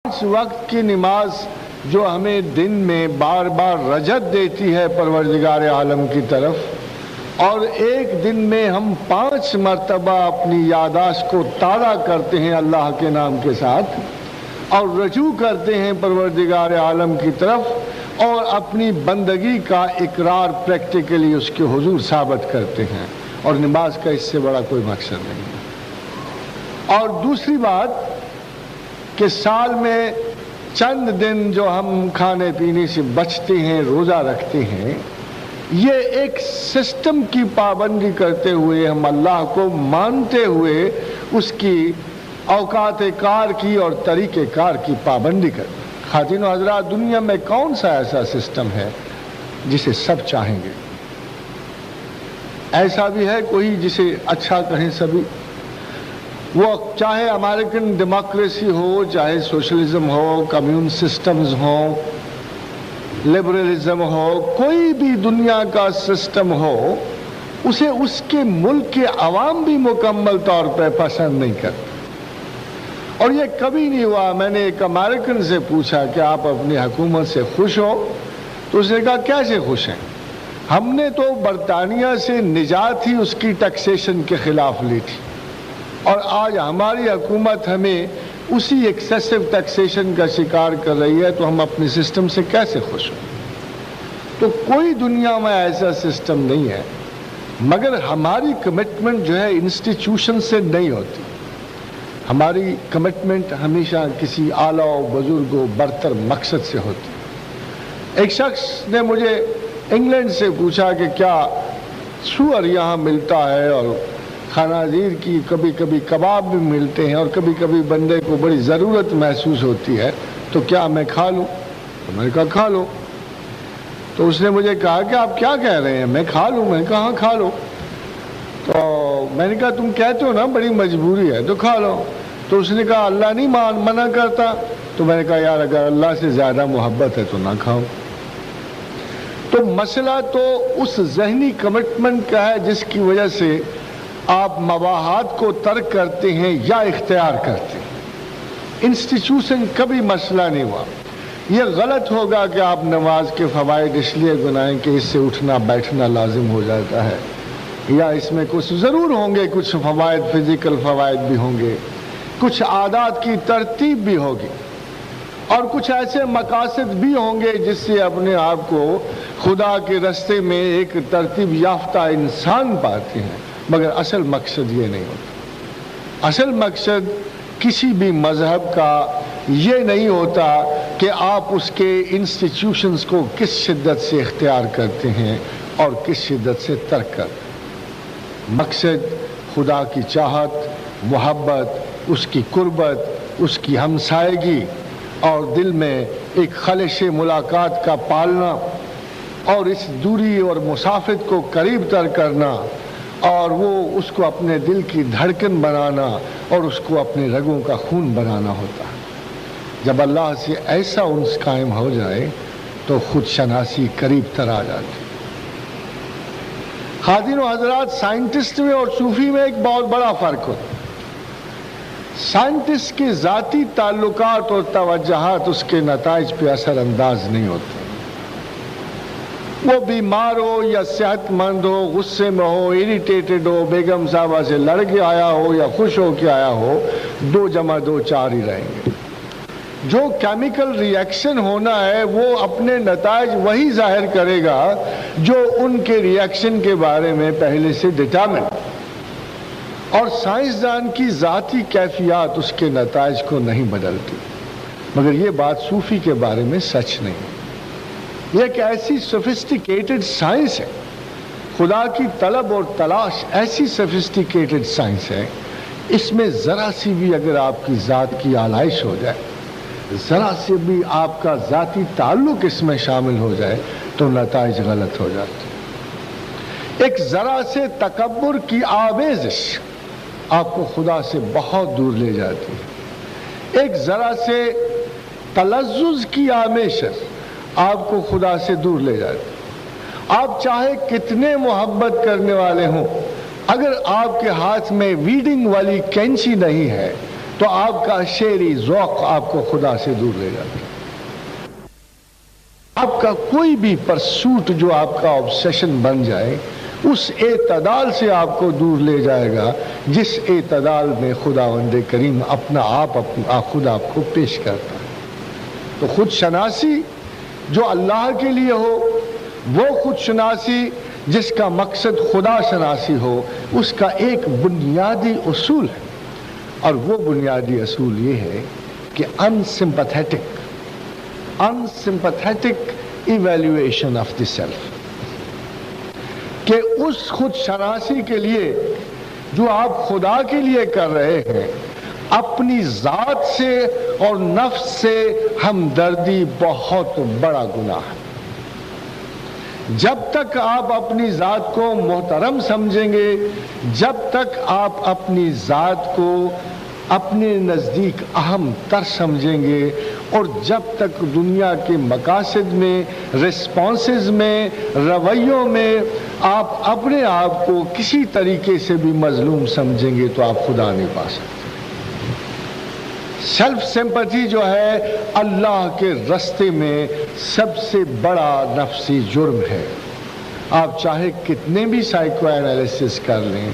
5 وقت کی نماز جو ہمیں دن میں بار بار رجعت دیتی ہے پروردگار عالم کی طرف، اور ایک دن میں ہم 5 مرتبہ اپنی یادداشت کو تازہ کرتے ہیں اللہ کے نام کے ساتھ اور رجوع کرتے ہیں پروردگار عالم کی طرف اور اپنی بندگی کا اقرار پریکٹیکلی اس کے حضور ثابت کرتے ہیں، اور نماز کا اس سے بڑا کوئی مقصد نہیں ہے۔ اور دوسری بات کہ سال میں چند دن جو ہم کھانے پینے سے بچتے ہیں، روزہ رکھتے ہیں، یہ ایک سسٹم کی پابندی کرتے ہوئے ہم اللہ کو مانتے ہوئے اس کی اوقات کار کی اور طریقہ کار کی پابندی کرتے ہیں۔ خواتین و حضرات، دنیا میں کون سا ایسا سسٹم ہے جسے سب چاہیں گے؟ ایسا بھی ہے کوئی جسے اچھا کہیں سبھی؟ وہ چاہے امریکن ڈیموکریسی ہو، چاہے سوشلزم ہو، کمیون سسٹمز ہوں، لبرلزم ہو، کوئی بھی دنیا کا سسٹم ہو، اسے اس کے ملک کے عوام بھی مکمل طور پہ پسند نہیں کرتے۔ اور یہ کبھی نہیں ہوا۔ میں نے ایک امریکن سے پوچھا کہ آپ اپنی حکومت سے خوش ہو؟ تو اس نے کہا کیسے خوش ہیں؟ ہم نے تو برطانیہ سے نجات ہی اس کی ٹیکسیشن کے خلاف لی تھی، اور آج ہماری حکومت ہمیں اسی ایکسیسو ٹیکسیشن کا شکار کر رہی ہے، تو ہم اپنے سسٹم سے کیسے خوش ہوں؟ تو کوئی دنیا میں ایسا سسٹم نہیں ہے، مگر ہماری کمٹمنٹ جو ہے انسٹیٹیوشن سے نہیں ہوتی۔ ہماری کمٹمنٹ ہمیشہ کسی اعلیٰ و بزرگ و برتر مقصد سے ہوتی۔ ایک شخص نے مجھے انگلینڈ سے پوچھا کہ کیا سور یہاں ملتا ہے، اور خنازیر کی کبھی کبھی کباب بھی ملتے ہیں، اور کبھی کبھی بندے کو بڑی ضرورت محسوس ہوتی ہے، تو کیا میں کھا لوں؟ تو میں نے کہا کھا لو۔ تو اس نے مجھے کہا کہ آپ کیا کہہ رہے ہیں، میں کھا لوں؟ میں نے کہا ہاں کھا لو۔ تو میں نے کہا تم کہتے ہو نا بڑی مجبوری ہے تو کھا لو۔ تو اس نے کہا اللہ نہیں منع کرتا۔ تو میں نے کہا یار اگر اللہ سے زیادہ محبت ہے تو نہ کھاؤ۔ تو مسئلہ تو اس ذہنی کمٹمنٹ کا ہے جس کی وجہ سے آپ مباحات کو ترک کرتے ہیں یا اختیار کرتے ہیں۔ انسٹیٹیوشن کبھی مسئلہ نہیں ہوا۔ یہ غلط ہوگا کہ آپ نماز کے فوائد اس لیے گنائیں کہ اس سے اٹھنا بیٹھنا لازم ہو جاتا ہے، یا اس میں کچھ ضرور ہوں گے، کچھ فوائد فزیکل فوائد بھی ہوں گے، کچھ عادات کی ترتیب بھی ہوگی، اور کچھ ایسے مقاصد بھی ہوں گے جس سے اپنے آپ کو خدا کے راستے میں ایک ترتیب یافتہ انسان پاتے ہیں، مگر اصل مقصد یہ نہیں ہوتا۔ اصل مقصد کسی بھی مذہب کا یہ نہیں ہوتا کہ آپ اس کے انسٹیٹیوشنز کو کس شدت سے اختیار کرتے ہیں اور کس شدت سے ترک کرتے ہیں۔ مقصد خدا کی چاہت، محبت، اس کی قربت، اس کی ہمسائیگی، اور دل میں ایک خلش ملاقات کا پالنا، اور اس دوری اور مسافت کو قریب تر کرنا، اور وہ اس کو اپنے دل کی دھڑکن بنانا اور اس کو اپنے رگوں کا خون بنانا ہوتا ہے۔ جب اللہ سے ایسا انس قائم ہو جائے تو خود شناسی قریب تر آ جاتی۔ خواتین و حضرات، سائنٹسٹ میں اور صوفی میں ایک بہت بڑا فرق ہوتا ہے۔ سائنٹسٹ کے ذاتی تعلقات اور توجہات اس کے نتائج پہ اثر انداز نہیں ہوتے۔ وہ بیمار ہو یا صحت مند ہو، غصے میں ہو، اریٹیٹڈ ہو، بیگم صاحبہ سے لڑ کے آیا ہو یا خوش ہو کے آیا ہو، 2 + 2 4 ہی رہیں گے۔ جو کیمیکل ریئیکشن ہونا ہے وہ اپنے نتائج وہی ظاہر کرے گا جو ان کے ریئیکشن کے بارے میں پہلے سے ڈٹرمن، اور سائنسدان کی ذاتی کیفیات اس کے نتائج کو نہیں بدلتی۔ مگر یہ بات صوفی کے بارے میں سچ نہیں ہے۔ یہ ایک ایسی سوفسٹیکیٹڈ سائنس ہے، خدا کی طلب اور تلاش ایسی سوفسٹیکیٹڈ سائنس ہے، اس میں ذرا سی بھی اگر آپ کی ذات کی آلائش ہو جائے، ذرا سے بھی آپ کا ذاتی تعلق اس میں شامل ہو جائے تو نتائج غلط ہو جاتے ہیں۔ ایک ذرا سے تکبر کی آمیزش آپ کو خدا سے بہت دور لے جاتی ہے۔ ایک ذرا سے تلذذ کی آمیزش آپ کو خدا سے دور لے جاتی ہے۔ آپ چاہے کتنے محبت کرنے والے ہوں، اگر آپ کے ہاتھ میں ویڈنگ والی کینچی نہیں ہے تو آپ کا شعری ذوق آپ کو خدا سے دور لے جاتا ہے. آپ کا کوئی بھی پرسوٹ جو آپ کا آبسیشن بن جائے اس اعتدال سے آپ کو دور لے جائے گا جس اعتدال میں خداوند کریم اپنا خود آپ کو پیش کرتا ہے. تو خود شناسی جو اللہ کے لیے ہو، وہ خود شناسی جس کا مقصد خدا شناسی ہو، اس کا ایک بنیادی اصول ہے، اور وہ بنیادی اصول یہ ہے کہ unsympathetic evaluation of the self، کہ اس خود شناسی کے لیے جو آپ خدا کے لیے کر رہے ہیں، اپنی ذات سے اور نفس سے ہمدردی بہت بڑا گناہ ہے. جب تک آپ اپنی ذات کو محترم سمجھیں گے، جب تک آپ اپنی ذات کو اپنے نزدیک اہم تر سمجھیں گے، اور جب تک دنیا کے مقاصد میں، رسپانسز میں، رویوں میں آپ اپنے آپ کو کسی طریقے سے بھی مظلوم سمجھیں گے تو آپ خدا نہیں پا سکتے. سیلف سمپتھی جو ہے اللہ کے رستے میں سب سے بڑا نفسی جرم ہے. آپ چاہے کتنے بھی سائیکو اینالیسس کر لیں،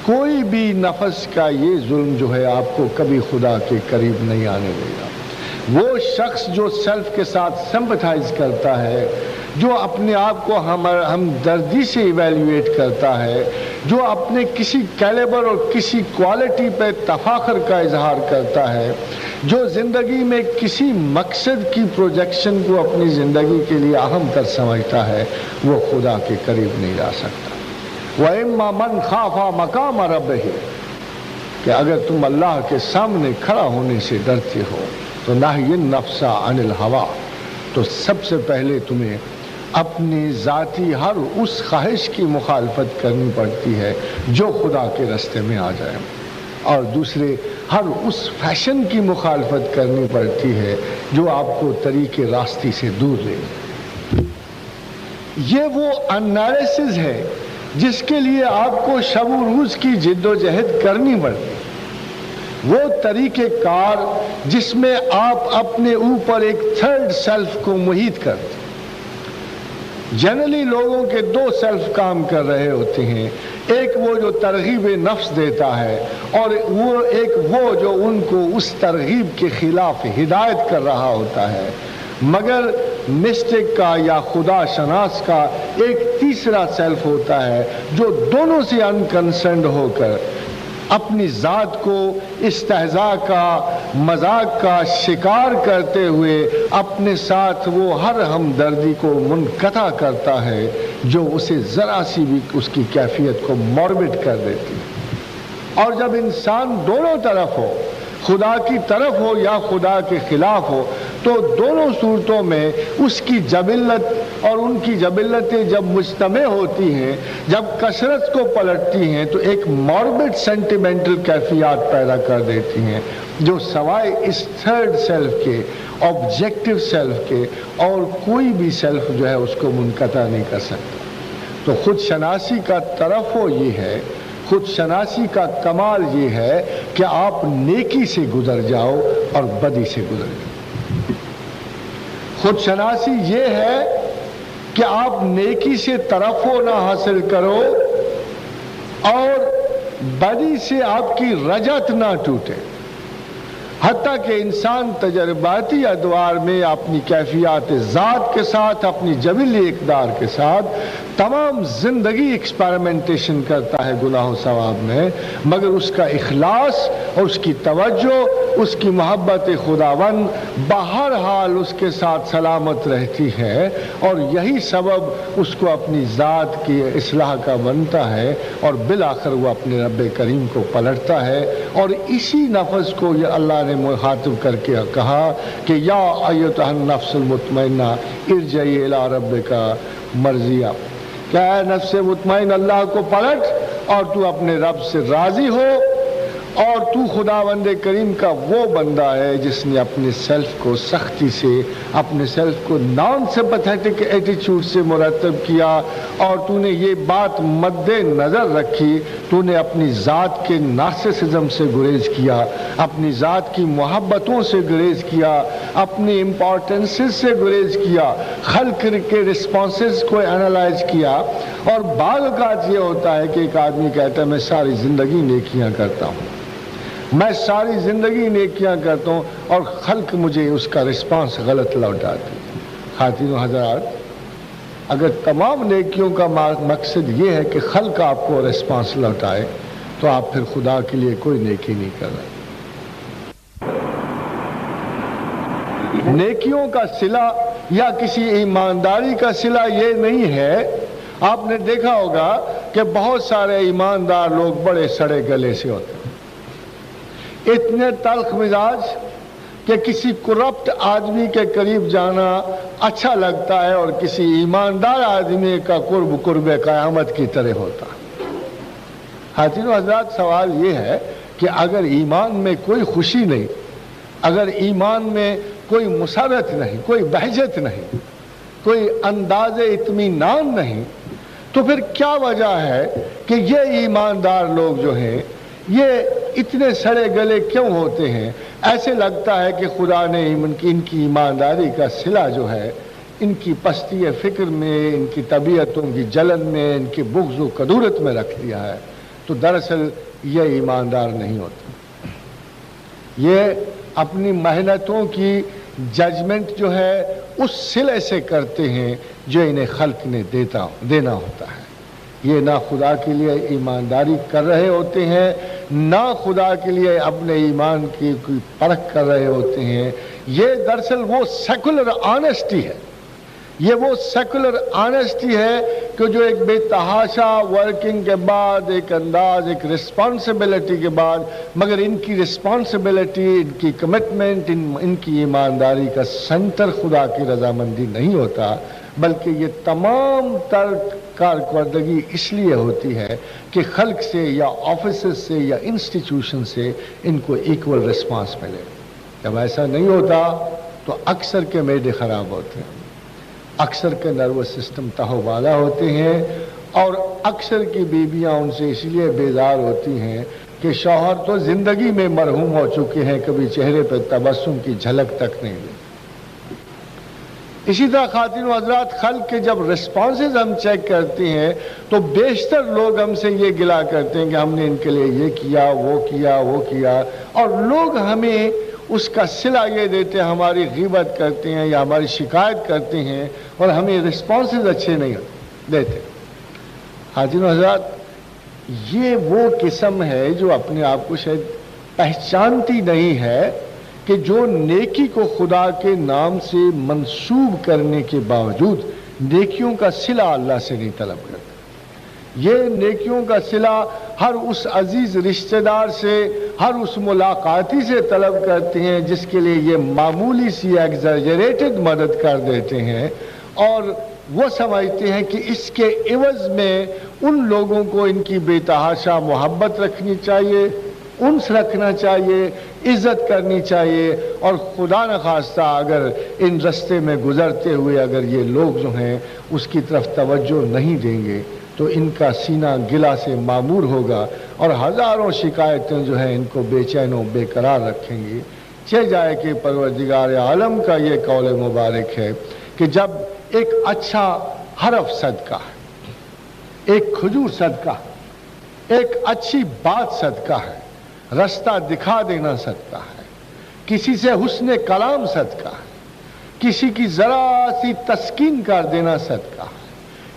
کوئی بھی نفس کا یہ ظلم جو ہے آپ کو کبھی خدا کے قریب نہیں آنے دے گا. وہ شخص جو سیلف کے ساتھ سمپتھائز کرتا ہے، جو اپنے آپ کو ہمدردی سے ایویلیویٹ کرتا ہے، جو اپنے کسی کیلیبر اور کسی کوالٹی پہ تفاخر کا اظہار کرتا ہے، جو زندگی میں کسی مقصد کی پروجیکشن کو اپنی زندگی کے لیے اہم تر سمجھتا ہے، وہ خدا کے قریب نہیں جا سکتا. وَإِمَّا مَنْ خَافَ مَقَامَ رَبِّهِ، کہ اگر تم اللہ کے سامنے کھڑا ہونے سے ڈرتے ہو تو نَهْيِ النَّفْسَ عَنِ الْهَوَىٰ، تو سب سے پہلے تمہیں اپنی ذاتی ہر اس خواہش کی مخالفت کرنی پڑتی ہے جو خدا کے راستے میں آ جائے، اور دوسرے ہر اس فیشن کی مخالفت کرنی پڑتی ہے جو آپ کو طریق راستی سے دور لے. یہ وہ انالیسز ہے جس کے لیے آپ کو شب و روز کی جد و جہد کرنی پڑتی، وہ طریقہ کار جس میں آپ اپنے اوپر ایک تھرڈ سیلف کو محیط کرتے. جنرلی لوگوں کے دو سیلف کام کر رہے ہوتے ہیں، ایک وہ جو ترغیب نفس دیتا ہے، اور وہ جو ان کو اس ترغیب کے خلاف ہدایت کر رہا ہوتا ہے. مگر مسٹک کا یا خدا شناس کا ایک تیسرا سیلف ہوتا ہے جو دونوں سے انکنسرنڈ ہو کر اپنی ذات کو استہزاء کا، مذاق کا شکار کرتے ہوئے اپنے ساتھ وہ ہر ہمدردی کو منقطع کرتا ہے جو اسے ذرا سی بھی اس کی کیفیت کو موربڈ کر دیتی ہے. اور جب انسان دونوں طرف ہو، خدا کی طرف ہو یا خدا کے خلاف ہو، تو دونوں صورتوں میں اس کی جبلت اور ان کی جبلتیں جب مجتمع ہوتی ہیں، جب کثرت کو پلٹتی ہیں، تو ایک موربڈ سینٹیمنٹل کیفیات پیدا کر دیتی ہیں جو سوائے اس تھرڈ سیلف کے، آبجیکٹو سیلف کے، اور کوئی بھی سیلف جو ہے اس کو منقطع نہیں کر سکتا. تو خود شناسی کا طرف ہو یہ ہے، خود شناسی کا کمال یہ ہے کہ آپ نیکی سے گزر جاؤ اور بدی سے گزر جاؤ. خود شناسی یہ ہے کہ آپ نیکی سے ترفع نہ حاصل کرو اور بدی سے آپ کی رجت نہ ٹوٹے. حتیٰ کہ انسان تجرباتی ادوار میں اپنی کیفیات ذات کے ساتھ، اپنی جبلی اقدار کے ساتھ تمام زندگی ایکسپیریمنٹیشن کرتا ہے گناہ و ثواب میں، مگر اس کا اخلاص اور اس کی توجہ، اس کی محبت خداوند بہرحال اس کے ساتھ سلامت رہتی ہے، اور یہی سبب اس کو اپنی ذات کی اصلاح کا بنتا ہے، اور بالآخر وہ اپنے رب کریم کو پلٹتا ہے. اور اسی نفس کو یہ اللہ نے مخاطب کر کے کہا کہ یا ایتھا النفس المطمئنہ ارجعی الی ربک مرضیہ، کہ اے نفس مطمئن اللہ کو پلٹ اور تو اپنے رب سے راضی ہو اور تو خداوند کریم کا وہ بندہ ہے جس نے اپنے سیلف کو سختی سے، اپنے سیلف کو نان سمپیتھیٹک ایٹیچیوڈ سے مرتب کیا، اور تو نے یہ بات مد نظر رکھی، تو نے اپنی ذات کے نارسسزم سے گریز کیا، اپنی ذات کی محبتوں سے گریز کیا، اپنی امپورٹنسز سے گریز کیا، خلق کے رسپانسز کو انالائز کیا۔ اور بعض اوقات یہ ہوتا ہے کہ ایک آدمی کہتا ہے میں ساری زندگی نیکیاں کرتا ہوں، میں ساری زندگی نیکیاں کرتا ہوں، اور خلق مجھے اس کا رسپانس غلط لوٹاتی ہے۔ خواتین و حضرات، اگر تمام نیکیوں کا مقصد یہ ہے کہ خلق آپ کو رسپانس لوٹائے تو آپ پھر خدا کے لیے کوئی نیکی نہیں کر رہے۔ نیکیوں کا صلہ یا کسی ایمانداری کا صلہ یہ نہیں ہے۔ آپ نے دیکھا ہوگا کہ بہت سارے ایماندار لوگ بڑے سڑے گلے سے ہوتے ہیں، اتنے تلخ مزاج کہ کسی کرپٹ آدمی کے قریب جانا اچھا لگتا ہے، اور کسی ایماندار آدمی کا قرب قیامت کی طرح ہوتا ہے۔ خواتین و حضرات، سوال یہ ہے کہ اگر ایمان میں کوئی خوشی نہیں، اگر ایمان میں کوئی مسرت نہیں، کوئی بہجت نہیں، کوئی انداز اطمینان نہیں، تو پھر کیا وجہ ہے کہ یہ ایماندار لوگ جو ہیں یہ اتنے سڑے گلے کیوں ہوتے ہیں؟ ایسے لگتا ہے کہ خدا نے ان کی ایمانداری کا صلہ جو ہے ان کی پستی فکر میں، ان کی طبیعتوں کی جلن میں، ان کی بغض و کدورت میں رکھ دیا ہے۔ تو دراصل یہ ایماندار نہیں ہوتے، یہ اپنی محنتوں کی ججمنٹ جو ہے اس صلے سے کرتے ہیں جو انہیں خلق نے دینا ہوتا ہے۔ یہ نہ خدا کے لیے ایمانداری کر رہے ہوتے ہیں، نہ خدا کے لیے اپنے ایمان کی کوئی پرکھ کر رہے ہوتے ہیں۔ یہ دراصل وہ سیکولر آنیسٹی ہے، یہ وہ سیکولر آنیسٹی ہے کہ جو ایک بے تحاشا ورکنگ کے بعد، ایک انداز، ایک رسپانسبلٹی کے بعد، مگر ان کی رسپانسبلٹی، ان کی کمٹمنٹ، ان کی ایمانداری کا سنٹر خدا کی رضامندی نہیں ہوتا، بلکہ یہ تمام تر کارکردگی اس لیے ہوتی ہے کہ خلق سے یا آفیسز سے یا انسٹیٹیوشن سے ان کو ایکول رسپانس ملے۔ جب ایسا نہیں ہوتا تو اکثر کے معدے خراب ہوتے ہیں، اکثر کے نروس سسٹم تہوبالا ہوتے ہیں، اور اکثر کی بیویاں ان سے اس لیے بیزار ہوتی ہیں کہ شوہر تو زندگی میں مرحوم ہو چکے ہیں، کبھی چہرے پہ تبسم کی جھلک تک نہیں دی۔ اسی طرح خواتین و حضرات، خلق کے جب رسپانسز ہم چیک کرتے ہیں تو بیشتر لوگ ہم سے یہ گلا کرتے ہیں کہ ہم نے ان کے لیے یہ کیا، وہ کیا، وہ کیا، اور لوگ ہمیں اس کا صلہ یہ دیتے ہیں، ہماری غیبت کرتے ہیں یا ہماری شکایت کرتے ہیں، اور ہمیں رسپانسز اچھے نہیں دیتے۔ خواتین و حضرات، یہ وہ قسم ہے جو اپنے آپ کو شاید پہچانتی نہیں ہے کہ جو نیکی کو خدا کے نام سے منسوب کرنے کے باوجود نیکیوں کا صلہ اللہ سے نہیں طلب کرتا۔ یہ نیکیوں کا صلہ ہر اس عزیز رشتہ دار سے، ہر اس ملاقاتی سے طلب کرتے ہیں جس کے لیے یہ معمولی سی ایگزیجریٹڈ مدد کر دیتے ہیں، اور وہ سمجھتے ہیں کہ اس کے عوض میں ان لوگوں کو ان کی بے تحاشا محبت رکھنی چاہیے، انس رکھنا چاہیے، عزت کرنی چاہیے، اور خدا نخواستہ اگر ان رستے میں گزرتے ہوئے اگر یہ لوگ جو ہیں اس کی طرف توجہ نہیں دیں گے تو ان کا سینہ گلا سے معمور ہوگا، اور ہزاروں شکایتیں جو ہیں ان کو بے چین و بے قرار رکھیں گی۔ چہ جائے کہ پروردگار عالم کا یہ قول مبارک ہے کہ جب ایک اچھا حرف صدقہ ہے، ایک کھجور صدقہ ہے، ایک اچھی بات صدقہ ہے، رستہ دکھا دینا صدقہ ہے، کسی سے حسن کلام صدقہ ہے، کسی کی ذرا سی تسکین کر دینا صدقہ ہے،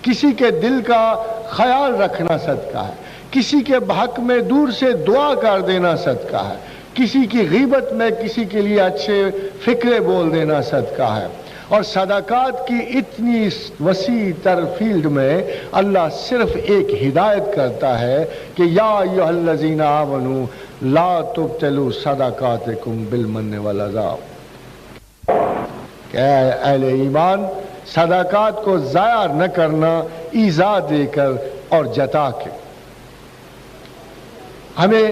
کسی کے دل کا خیال رکھنا صدقہ ہے، کسی کے حق میں دور سے دعا کر دینا صدقہ ہے، کسی کی غیبت میں کسی کے لیے اچھے فکرے بول دینا صدقہ ہے۔ اور صدقات کی اتنی وسیع تر فیلڈ میں اللہ صرف ایک ہدایت کرتا ہے کہ یا ایھا الذین آمنوا لا تبطلوا صدقاتکم بالمن والعذاب، کہ اے اہل ایمان، صدقات کو ضائع نہ کرنا ایذا دے کر اور جتا کے۔ ہمیں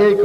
1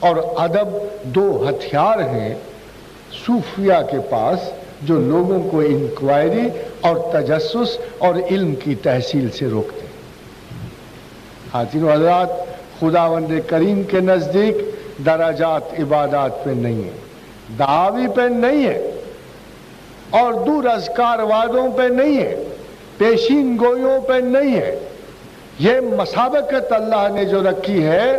اور ادب دو ہتھیار ہیں صوفیہ کے پاس جو لوگوں کو انکوائری اور تجسس اور علم کی تحصیل سے روکتے ہیں۔ حاضرین و حضرات، خداوند کریم کے نزدیک درجات عبادات پہ نہیں ہے، دعاوی پہ نہیں ہے، اور دور اذکار وادوں پہ نہیں ہے، پیشین گوئیوں پہ نہیں ہے۔ یہ مسابقت اللہ نے جو رکھی ہے،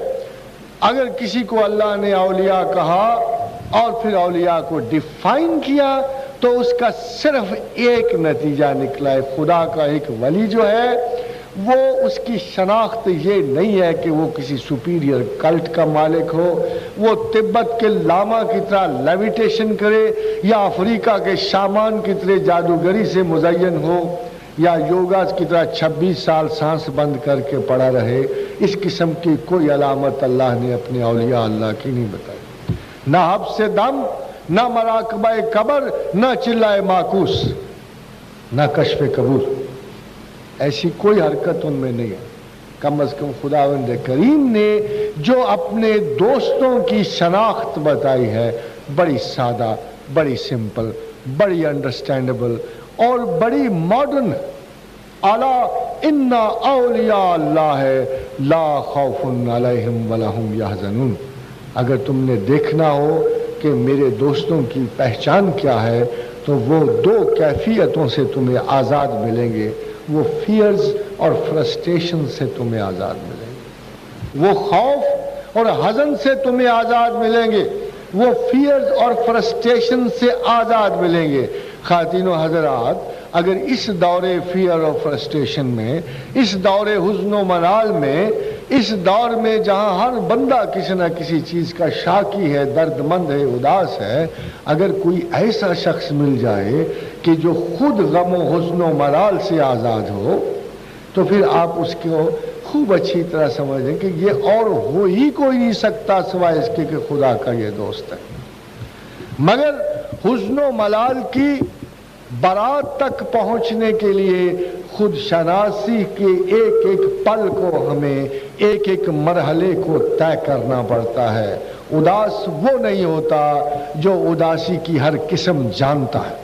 اگر کسی کو اللہ نے اولیاء کہا اور پھر اولیاء کو ڈیفائن کیا تو اس کا صرف ایک نتیجہ نکلا ہے، خدا کا ایک ولی جو ہے وہ اس کی شناخت یہ نہیں ہے کہ وہ کسی سپیریئر کلٹ کا مالک ہو، وہ تبت کے لاما کی طرح لیویٹیشن کرے یا افریقہ کے شامان کی طرح جادوگری سے مزین ہو یا یوگا کی طرح 26 سال سانس بند کر کے پڑا رہے۔ اس قسم کی کوئی علامت اللہ نے اپنے اولیاء اللہ کی نہیں بتائی، نہ حبس دم، نہ مراقبہ قبر، نہ چلائے معکوس، نہ کشف قبور، ایسی کوئی حرکت ان میں نہیں ہے۔ کم از کم خداوند کریم نے جو اپنے دوستوں کی شناخت بتائی ہے بڑی سادہ، بڑی سمپل، بڑی انڈرسٹینڈیبل اور بڑی ماڈرن۔ الا ان اولیاء اللہ لا خوف علیہم ولا ہم یحزنون۔ اگر تم نے دیکھنا ہو کہ میرے دوستوں کی پہچان کیا ہے تو وہ دو کیفیتوں سے تمہیں آزاد ملیں گے، وہ فیئرز اور فرسٹریشن سے تمہیں آزاد ملیں گے، وہ خوف اور حزن سے تمہیں آزاد ملیں گے، وہ فیئرز اور فرسٹریشن سے آزاد ملیں گے۔ خواتین و حضرات، اگر اس دور فیئر اور فرسٹریشن میں، اس دور حزن و ملال میں، اس دور میں جہاں ہر بندہ کسی نہ کسی چیز کا شاکی ہے، درد مند ہے، اداس ہے، اگر کوئی ایسا شخص مل جائے کہ جو خود غم و حزن و ملال سے آزاد ہو تو پھر آپ اس کو خوب اچھی طرح سمجھیں کہ یہ اور ہو ہی کوئی نہیں سکتا سوائے اس کے کہ خدا کا یہ دوست ہے۔ مگر حزن و ملال کی برات تک پہنچنے کے لیے خود شناسی کے ایک ایک پل کو ہمیں ایک ایک مرحلے کو طے کرنا پڑتا ہے۔ اداس وہ نہیں ہوتا جو اداسی کی ہر قسم جانتا ہے،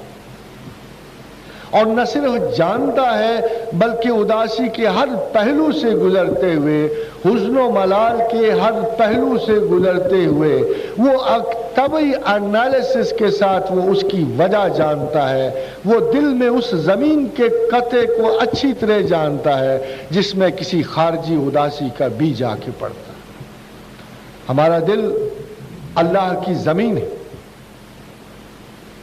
اور نہ صرف جانتا ہے بلکہ اداسی کے ہر پہلو سے گزرتے ہوئے، حزن و ملال کے ہر پہلو سے گزرتے ہوئے وہ طبعی انالیسس کے ساتھ وہ اس کی وجہ جانتا ہے، وہ دل میں اس زمین کے قطعے کو اچھی طرح جانتا ہے جس میں کسی خارجی اداسی کا بیج آ کے پڑتا ہے۔ ہمارا دل اللہ کی زمین ہے،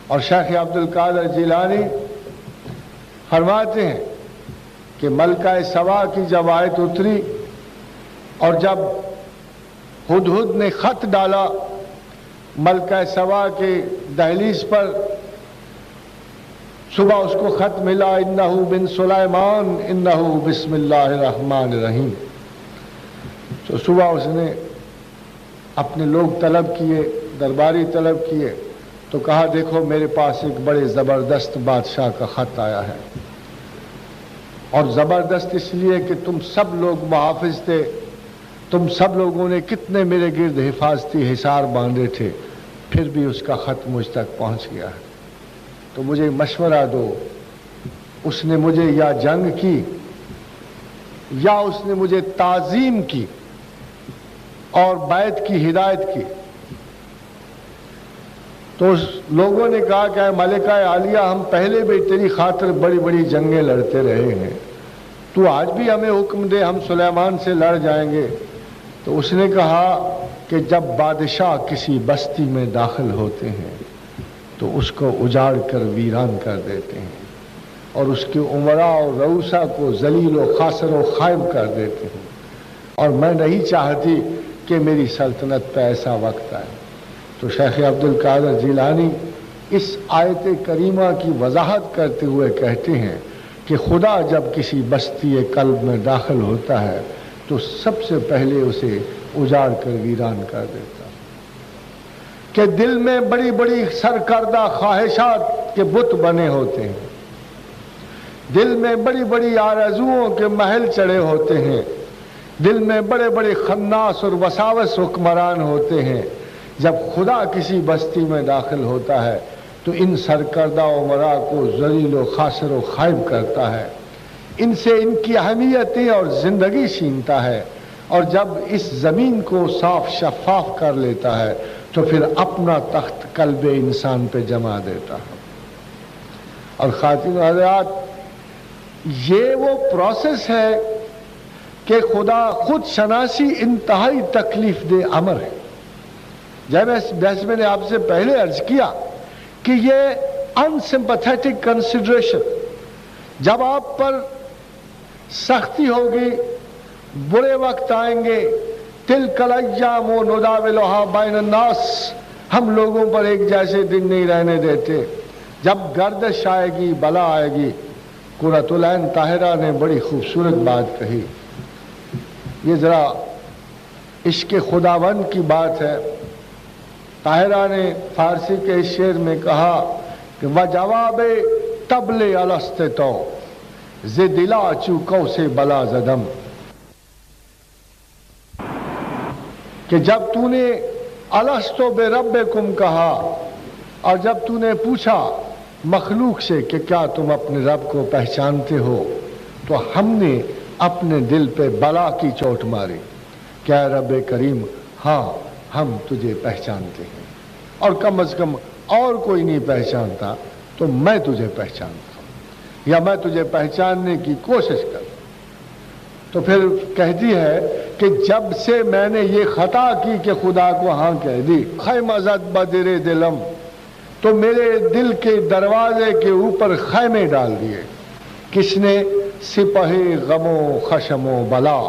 اور شیخ عبد القادر جیلانی فرماتے ہیں کہ ملکہ سبا کی جب آیت اتری اور جب ہدہد نے خط ڈالا ملکہ سبا کے دہلیز پر، صبح اس کو خط ملا انہ بن سلیمان انہ بسم اللہ الرحمن الرحیم، تو صبح اس نے اپنے لوگ طلب کیے، درباری طلب کیے، تو کہا دیکھو میرے پاس ایک بڑے زبردست بادشاہ کا خط آیا ہے، اور زبردست اس لیے کہ تم سب لوگ محافظ تھے، تم سب لوگوں نے کتنے میرے گرد حفاظتی حصار باندھے تھے، پھر بھی اس کا خط مجھ تک پہنچ گیا ہے، تو مجھے مشورہ دو، اس نے مجھے یا جنگ کی یا اس نے مجھے تعظیم کی اور بیعت کی ہدایت کی۔ تو اس لوگوں نے کہا کہ ملکہ عالیہ ہم پہلے بھی تیری خاطر بڑی بڑی جنگیں لڑتے رہے ہیں، تو آج بھی ہمیں حکم دے، ہم سلیمان سے لڑ جائیں گے۔ تو اس نے کہا کہ جب بادشاہ کسی بستی میں داخل ہوتے ہیں تو اس کو اجاڑ کر ویران کر دیتے ہیں، اور اس کے امراء اور رؤسا کو ذلیل و خاسر و خائب کر دیتے ہیں، اور میں نہیں چاہتی کہ میری سلطنت پہ ایسا وقت آئے۔ تو شیخ عبد القادر جیلانی اس آیت کریمہ کی وضاحت کرتے ہوئے کہتے ہیں کہ خدا جب کسی بستی قلب میں داخل ہوتا ہے تو سب سے پہلے اسے اجاڑ کر ویران کر دیتا ہے، کہ دل میں بڑی بڑی سرکردہ خواہشات کے بت بنے ہوتے ہیں، دل میں بڑی بڑی آرزوؤں کے محل چڑھے ہوتے ہیں، دل میں بڑے بڑے خناس اور وساوس حکمران ہوتے ہیں، جب خدا کسی بستی میں داخل ہوتا ہے تو ان سرکردہ امراء کو ذلیل و خاسر و خائب کرتا ہے، ان سے ان کی اہمیتیں اور زندگی چھینتا ہے، اور جب اس زمین کو صاف شفاف کر لیتا ہے تو پھر اپنا تخت قلب انسان پہ جما دیتا ہے۔ اور خواتین و حضرات، یہ وہ پروسیس ہے کہ خدا خود شناسی انتہائی تکلیف دہ امر ہے۔ جیسے میں نے آپ سے پہلے عرض کیا کہ یہ انسمپیتھیٹک کنسیڈریشن، جب آپ پر سختی ہوگی، برے وقت آئیں گے، تلک الایام نداولها بین الناس، ہم لوگوں پر ایک جیسے دن نہیں رہنے دیتے، جب گردش آئے گی، بلا آئے گی۔ قرۃ العین طاہرہ نے بڑی خوبصورت بات کہی، یہ ذرا عشق خداوند کی بات ہے۔ طاہرہ نے فارسی کے اس شعر میں کہا کہ وجواب طبل الست تو ز دلا چوکوں سے بلا زدم، کہ جب تو نے الستو بربکم کہا اور جب تو نے پوچھا مخلوق سے کہ کیا تم اپنے رب کو پہچانتے ہو، تو ہم نے اپنے دل پہ بلا کی چوٹ ماری، کیا رب کریم ہاں ہم تجھے پہچانتے ہیں، اور کم از کم اور کوئی نہیں پہچانتا تو میں تجھے پہچانتا ہوں، یا میں تجھے پہچاننے کی کوشش کرتا۔ تو پھر کہتی ہے کہ جب سے میں نے یہ خطا کی کہ خدا کو ہاں کہہ دی، خیمہ زد بدر دلم، تو میرے دل کے دروازے کے اوپر خیمے ڈال دیے۔ کس نے؟ سپہ غم و خشم و بلا،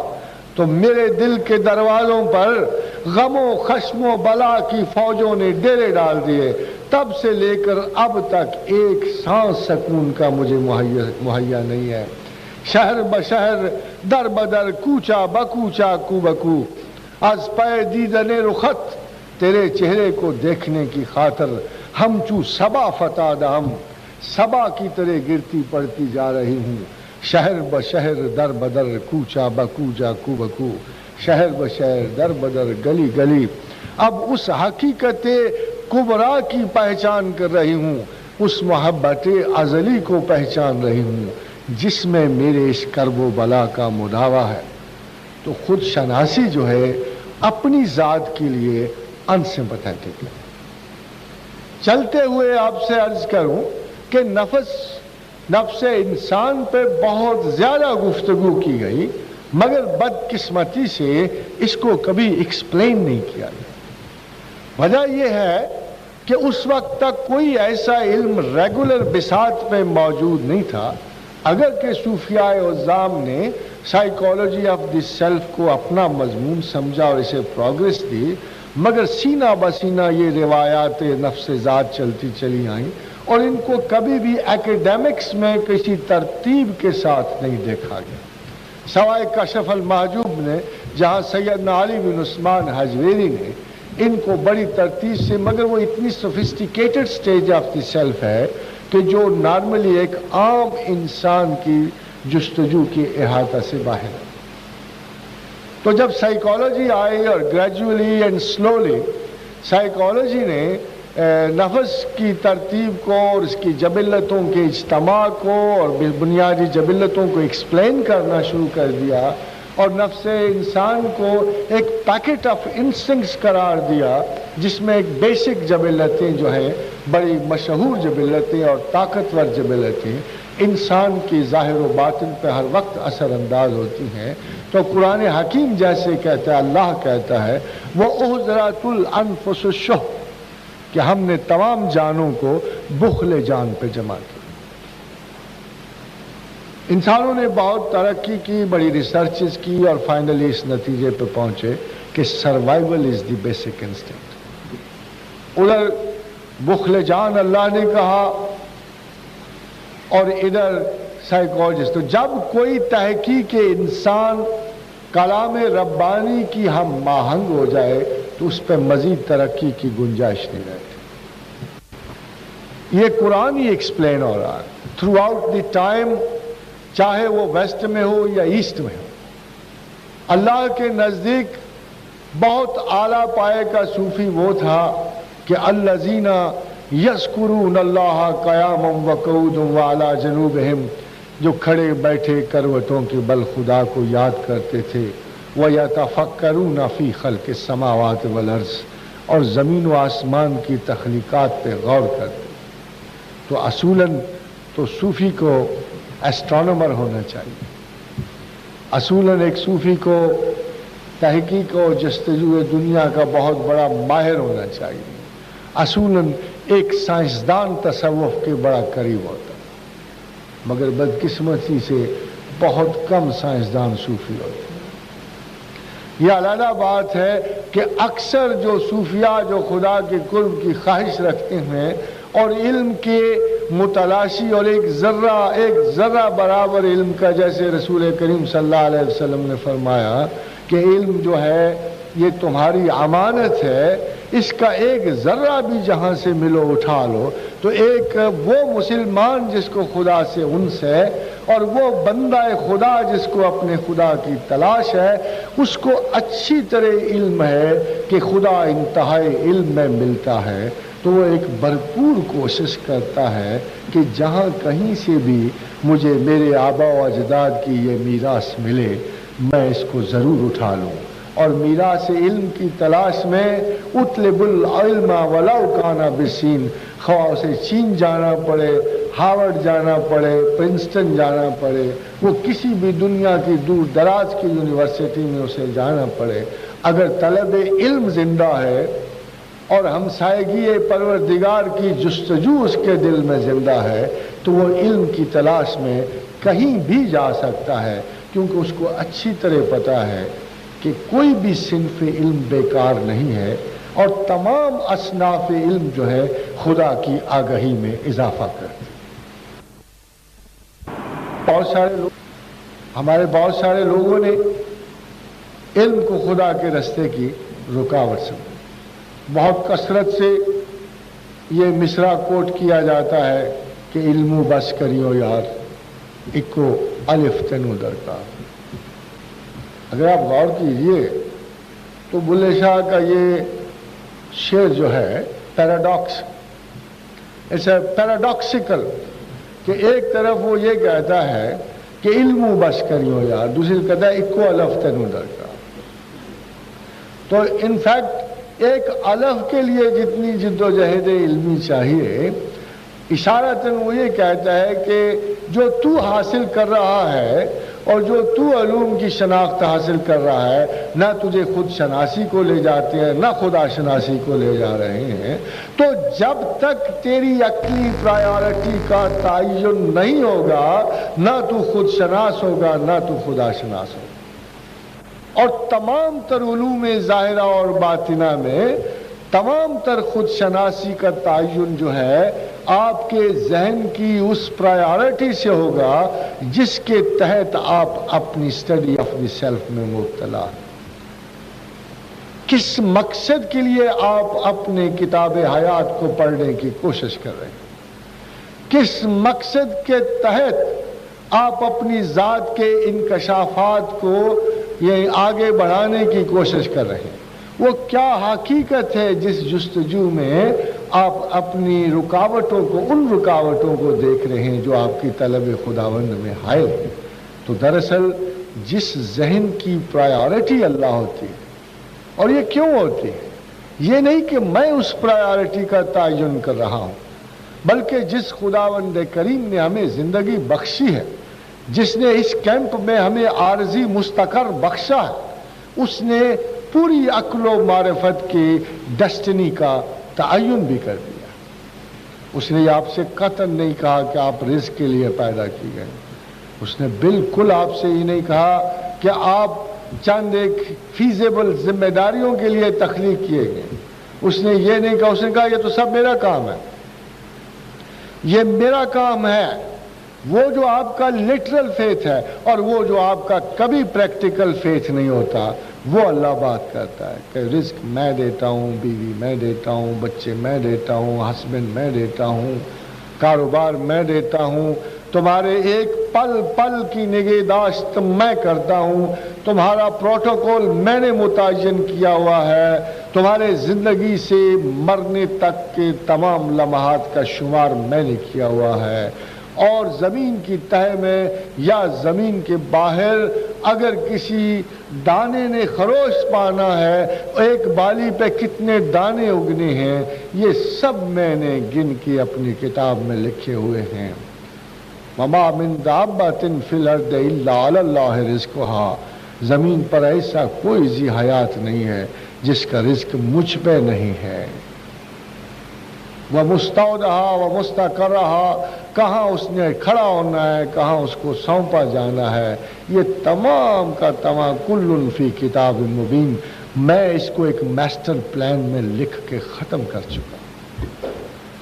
تو میرے دل کے دروازوں پر غم و خشم و بلا کی فوجوں نے ڈیرے ڈال دیے۔ تب سے لے کر اب تک ایک سانس سکون کا مجھے مہیا نہیں ہے۔ شہر بشہر در بدر کوچا بکوچا کو بکو، از پے دیدن رخت، تیرے چہرے کو دیکھنے کی خاطر ہم چو صبا فتاد، ہم صبا کی طرح گرتی پڑتی جا رہی ہوں۔ شہر بشہر در بدر کوچا بکوچا کو بکو، شہر بشہر در بدر گلی گلی، اب اس حقیقت کبریٰ کی پہچان کر رہی ہوں، اس محبت ازلی کو پہچان رہی ہوں جس میں میرے اس کرب و بلا کا مداوع ہے۔ تو خود شناسی جو ہے اپنی ذات کے لیے انسمپیتھیٹک ہے۔ چلتے ہوئے آپ سے عرض کروں کہ نفس انسان پہ بہت زیادہ گفتگو کی گئی، مگر بدقسمتی سے اس کو کبھی ایکسپلین نہیں کیا گیا۔ وجہ یہ ہے کہ اس وقت تک کوئی ایسا علم ریگولر بساط میں موجود نہیں تھا۔ اگر کہ صوفیاء عظام نے سائیکالوجی آف دی سیلف کو اپنا مضمون سمجھا اور اسے پروگریس دی، مگر سینہ بسینہ یہ روایات نفس ذات چلتی چلی آئیں، اور ان کو کبھی بھی ایکیڈیمکس میں کسی ترتیب کے ساتھ نہیں دیکھا گیا، سوائے کشف المحجوب نے، جہاں سیدنا علی بن عثمان حجویری نے ان کو بڑی ترتیب سے، مگر وہ اتنی sophisticated stage of the self ہے کہ جو نارملی ایک عام انسان کی جستجو کے احاطہ سے باہر ہے۔ تو جب سائیکالوجی آئی اور گریجولی اینڈ سلولی سائیکالوجی نے نفس کی ترتیب کو اور اس کی جبلتوں کے اجتماع کو اور بنیادی جبلتوں کو ایکسپلین کرنا شروع کر دیا، اور نفس انسان کو ایک پیکٹ آف انسٹنکٹس قرار دیا، جس میں ایک بیسک جبلتیں جو ہیں، بڑی مشہور جبلتیں اور طاقتور جبلتیں انسان کی ظاہر و باطن پہ ہر وقت اثر انداز ہوتی ہیں، تو قرآن حکیم جیسے کہتا ہے، اللہ کہتا ہے وہ احضرت الانفس الشح، کہ ہم نے تمام جانوں کو بخل جان پہ جمع کیا۔ انسانوں نے بہت ترقی کی، بڑی ریسرچز کی، اور فائنلی اس نتیجے پہ پہنچے کہ survival is the basic instinct. ادھر بخل جان اللہ نے کہا اور ادھر سائیکالوجسٹ۔ تو جب کوئی تحقیق انسان کلام ربانی کی ہم ماہنگ ہو جائے تو اس پہ مزید ترقی کی گنجائش نہیں رہتی۔ یہ قرآن ہی ایکسپلین ہو رہا ہے تھرو آؤٹ دی ٹائم، چاہے وہ ویسٹ میں ہو یا ایسٹ میں ہو۔ اللہ کے نزدیک بہت اعلیٰ پائے کا صوفی وہ تھا کہ الذین یذکرون اللہ قیاما وقعودا وعلی جنوبہم، جو کھڑے بیٹھے کروٹوں کے بل خدا کو یاد کرتے تھے، وَيَتَفَكَّرُونَ فِي خَلْقِ السَّمَاوَاتِ وَالْأَرْضِ، اور زمین و آسمان کی تخلیقات پہ غور کرتے۔ تو اصولاً تو صوفی کو ایسٹرونومر ہونا چاہیے، اصولاً ایک صوفی کو تحقیق و جستجو دنیا کا بہت بڑا ماہر ہونا چاہیے، اصولاً ایک سائنسدان تصوف کے بڑا قریب ہوتا ہے، مگر بدقسمتی سے بہت کم سائنسدان صوفی ہوتے ہیں۔ یہ علیحدہ بات ہے کہ اکثر جو صوفیاء جو خدا کے قرب کی خواہش رکھتے ہیں اور علم کے متلاشی، اور ایک ذرہ برابر علم کا، جیسے رسول کریم صلی اللہ علیہ وسلم نے فرمایا کہ علم جو ہے یہ تمہاری امانت ہے، اس کا ایک ذرہ بھی جہاں سے ملو اٹھا لو، تو ایک وہ مسلمان جس کو خدا سے انس ہے اور وہ بندہ خدا جس کو اپنے خدا کی تلاش ہے، اس کو اچھی طرح علم ہے کہ خدا انتہائی علم میں ملتا ہے، تو وہ ایک بھرپور کوشش کرتا ہے کہ جہاں کہیں سے بھی مجھے میرے آبا و اجداد کی یہ میراث ملے میں اس کو ضرور اٹھا لوں، اور میراث علم کی تلاش میں اطلب العلم ولو کان بسین، خواہ اسے چین جانا پڑے، ہارورڈ جانا پڑے، پرنسٹن جانا پڑے، وہ کسی بھی دنیا کی دور دراز کی یونیورسٹی میں اسے جانا پڑے، اگر طلب علم زندہ ہے اور ہمسائیگی پروردگار کی جستجو اس کے دل میں زندہ ہے، تو وہ علم کی تلاش میں کہیں بھی جا سکتا ہے، کیونکہ اس کو اچھی طرح پتہ ہے کہ کوئی بھی صنف علم بیکار نہیں ہے، اور تمام اصناف علم جو ہے خدا کی آگہی میں اضافہ کرتے۔ بہت سارے لوگوں نے علم کو خدا کے رستے کی رکاوٹ سمجھا، بہت کثرت سے یہ مصرع کوٹ کیا جاتا ہے کہ علم بس کریو یار، اکو الف تینو درکار۔ اگر آپ غور کیجئے تو بلے شاہ کا یہ شعر جو ہے پیراڈاکس، اٹس اے پیراڈاکسیکل، کہ ایک طرف وہ یہ کہتا ہے کہ علم بس کریو یار، دوسری کہتا ہے اکو الف تینو درکار۔ تو انفیکٹ ایک الف کے لیے جتنی جد و جہد علمی چاہیے، اشارتاً وہ یہ کہتا ہے کہ جو تو حاصل کر رہا ہے اور جو تو علوم کی شناخت حاصل کر رہا ہے، نہ تجھے خود شناسی کو لے جاتے ہیں نہ خدا شناسی کو لے جا رہے ہیں، تو جب تک تیری عقلی پرائیورٹی کا تعین نہیں ہوگا، نہ تو خود شناس ہوگا نہ تو خدا شناس ہوگا۔ اور تمام تر علوم ظاہرہ اور باطنہ میں تمام تر خود شناسی کا تعین جو ہے آپ کے ذہن کی اس پرائیورٹی سے ہوگا جس کے تحت آپ اپنی اسٹڈی آف دی سیلف میں مبتلا ہیں۔ کس مقصد کے لیے آپ اپنے کتاب حیات کو پڑھنے کی کوشش کر رہے ہیں، کس مقصد کے تحت آپ اپنی ذات کے انکشافات کو یہ آگے بڑھانے کی کوشش کر رہے ہیں، وہ کیا حقیقت ہے جس جستجو میں آپ اپنی رکاوٹوں کو، ان رکاوٹوں کو دیکھ رہے ہیں جو آپ کی طلب خداوند میں حائل ہے۔ تو دراصل جس ذہن کی پرائیورٹی اللہ ہوتی ہے، اور یہ کیوں ہوتی ہے، یہ نہیں کہ میں اس پرائیورٹی کا تعین کر رہا ہوں، بلکہ جس خداوند کریم نے ہمیں زندگی بخشی ہے، جس نے اس کیمپ میں ہمیں عارضی مستقر بخشا ہے، اس نے پوری عقل و معرفت کی ڈسٹنی کا تعین بھی کر دیا۔ اس نے آپ سے قطعاً نہیں کہا کہ آپ رزق کے لیے پیدا کی گئے، اس نے بالکل آپ سے یہ نہیں کہا کہ آپ چند ایک فیزیبل ذمہ داریوں کے لیے تخلیق کیے گئے، اس نے یہ نہیں کہا، اس نے کہا یہ تو سب میرا کام ہے، یہ میرا کام ہے۔ وہ جو آپ کا لٹرل فیتھ ہے اور وہ جو آپ کا کبھی پریکٹیکل فیتھ نہیں ہوتا، وہ اللہ بات کرتا ہے کہ رزق میں دیتا ہوں، بیوی میں دیتا ہوں، بچے میں دیتا ہوں، ہسبینڈ میں دیتا ہوں، کاروبار میں دیتا ہوں، تمہارے ایک پل پل کی نگہداشت میں کرتا ہوں، تمہارا پروٹوکول میں نے متعین کیا ہوا ہے، تمہارے زندگی سے مرنے تک کے تمام لمحات کا شمار میں نے کیا ہوا ہے، اور زمین کی تہہ میں یا زمین کے باہر اگر کسی دانے نے خروش پانا ہے، ایک بالی پہ کتنے دانے اگنے ہیں، یہ سب میں نے گن کے اپنی کتاب میں لکھے ہوئے ہیں۔ وَمَا مِن دَابَّةٍ فِي الْأَرْضِ إِلَّا عَلَى اللَّهِ رِزْقُهَا، زمین پر ایسا کوئی ذی حیات نہیں ہے جس کا رزق مجھ پہ نہیں ہے۔ وَمُسْتَوْدَهَا وَمُسْتَقَرَّهَا، کہاں اس نے کھڑا ہونا ہے، کہاں اس کو سونپا جانا ہے، یہ تمام کا تمام کل فی کتاب مبین، میں اس کو ایک ماسٹر پلان میں لکھ کے ختم کر چکا ہوں۔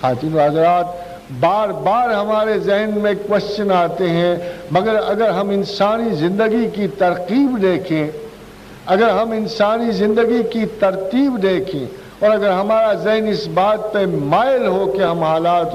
خواتین و حضرات، بار بار ہمارے ذہن میں کوشچن آتے ہیں، مگر اگر ہم انسانی زندگی کی ترکیب دیکھیں، اگر ہم انسانی زندگی کی ترتیب دیکھیں، اور اگر ہمارا ذہن اس بات پہ مائل ہو کہ ہم حالات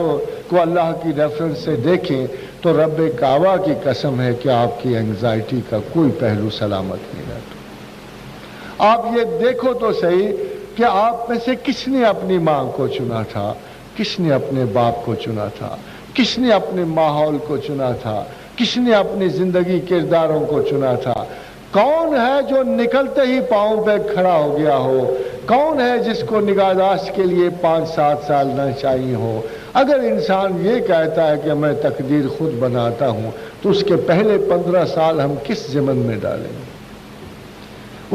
کو اللہ کی ریفرنس سے دیکھیں، تو رب کعبہ کی قسم ہے کہ آپ کی انگزائٹی کا کوئی پہلو سلامت نہیں رہتا۔ آپ یہ دیکھو تو صحیح کہ آپ میں سے کس نے اپنی ماں کو چنا تھا، کس نے اپنے باپ کو چنا تھا، کس نے اپنے ماحول کو چنا تھا، کس نے اپنی زندگی کرداروں کو چنا تھا، کون ہے جو نکلتے ہی پاؤں پہ کھڑا ہو گیا ہو، کون ہے جس کو نگہداشت کے لیے 5-7 سال نہ چاہیے ہو۔ اگر انسان یہ کہتا ہے کہ میں تقدیر خود بناتا ہوں، تو اس کے پہلے 15 سال ہم کس ضمن میں ڈالیں گے؟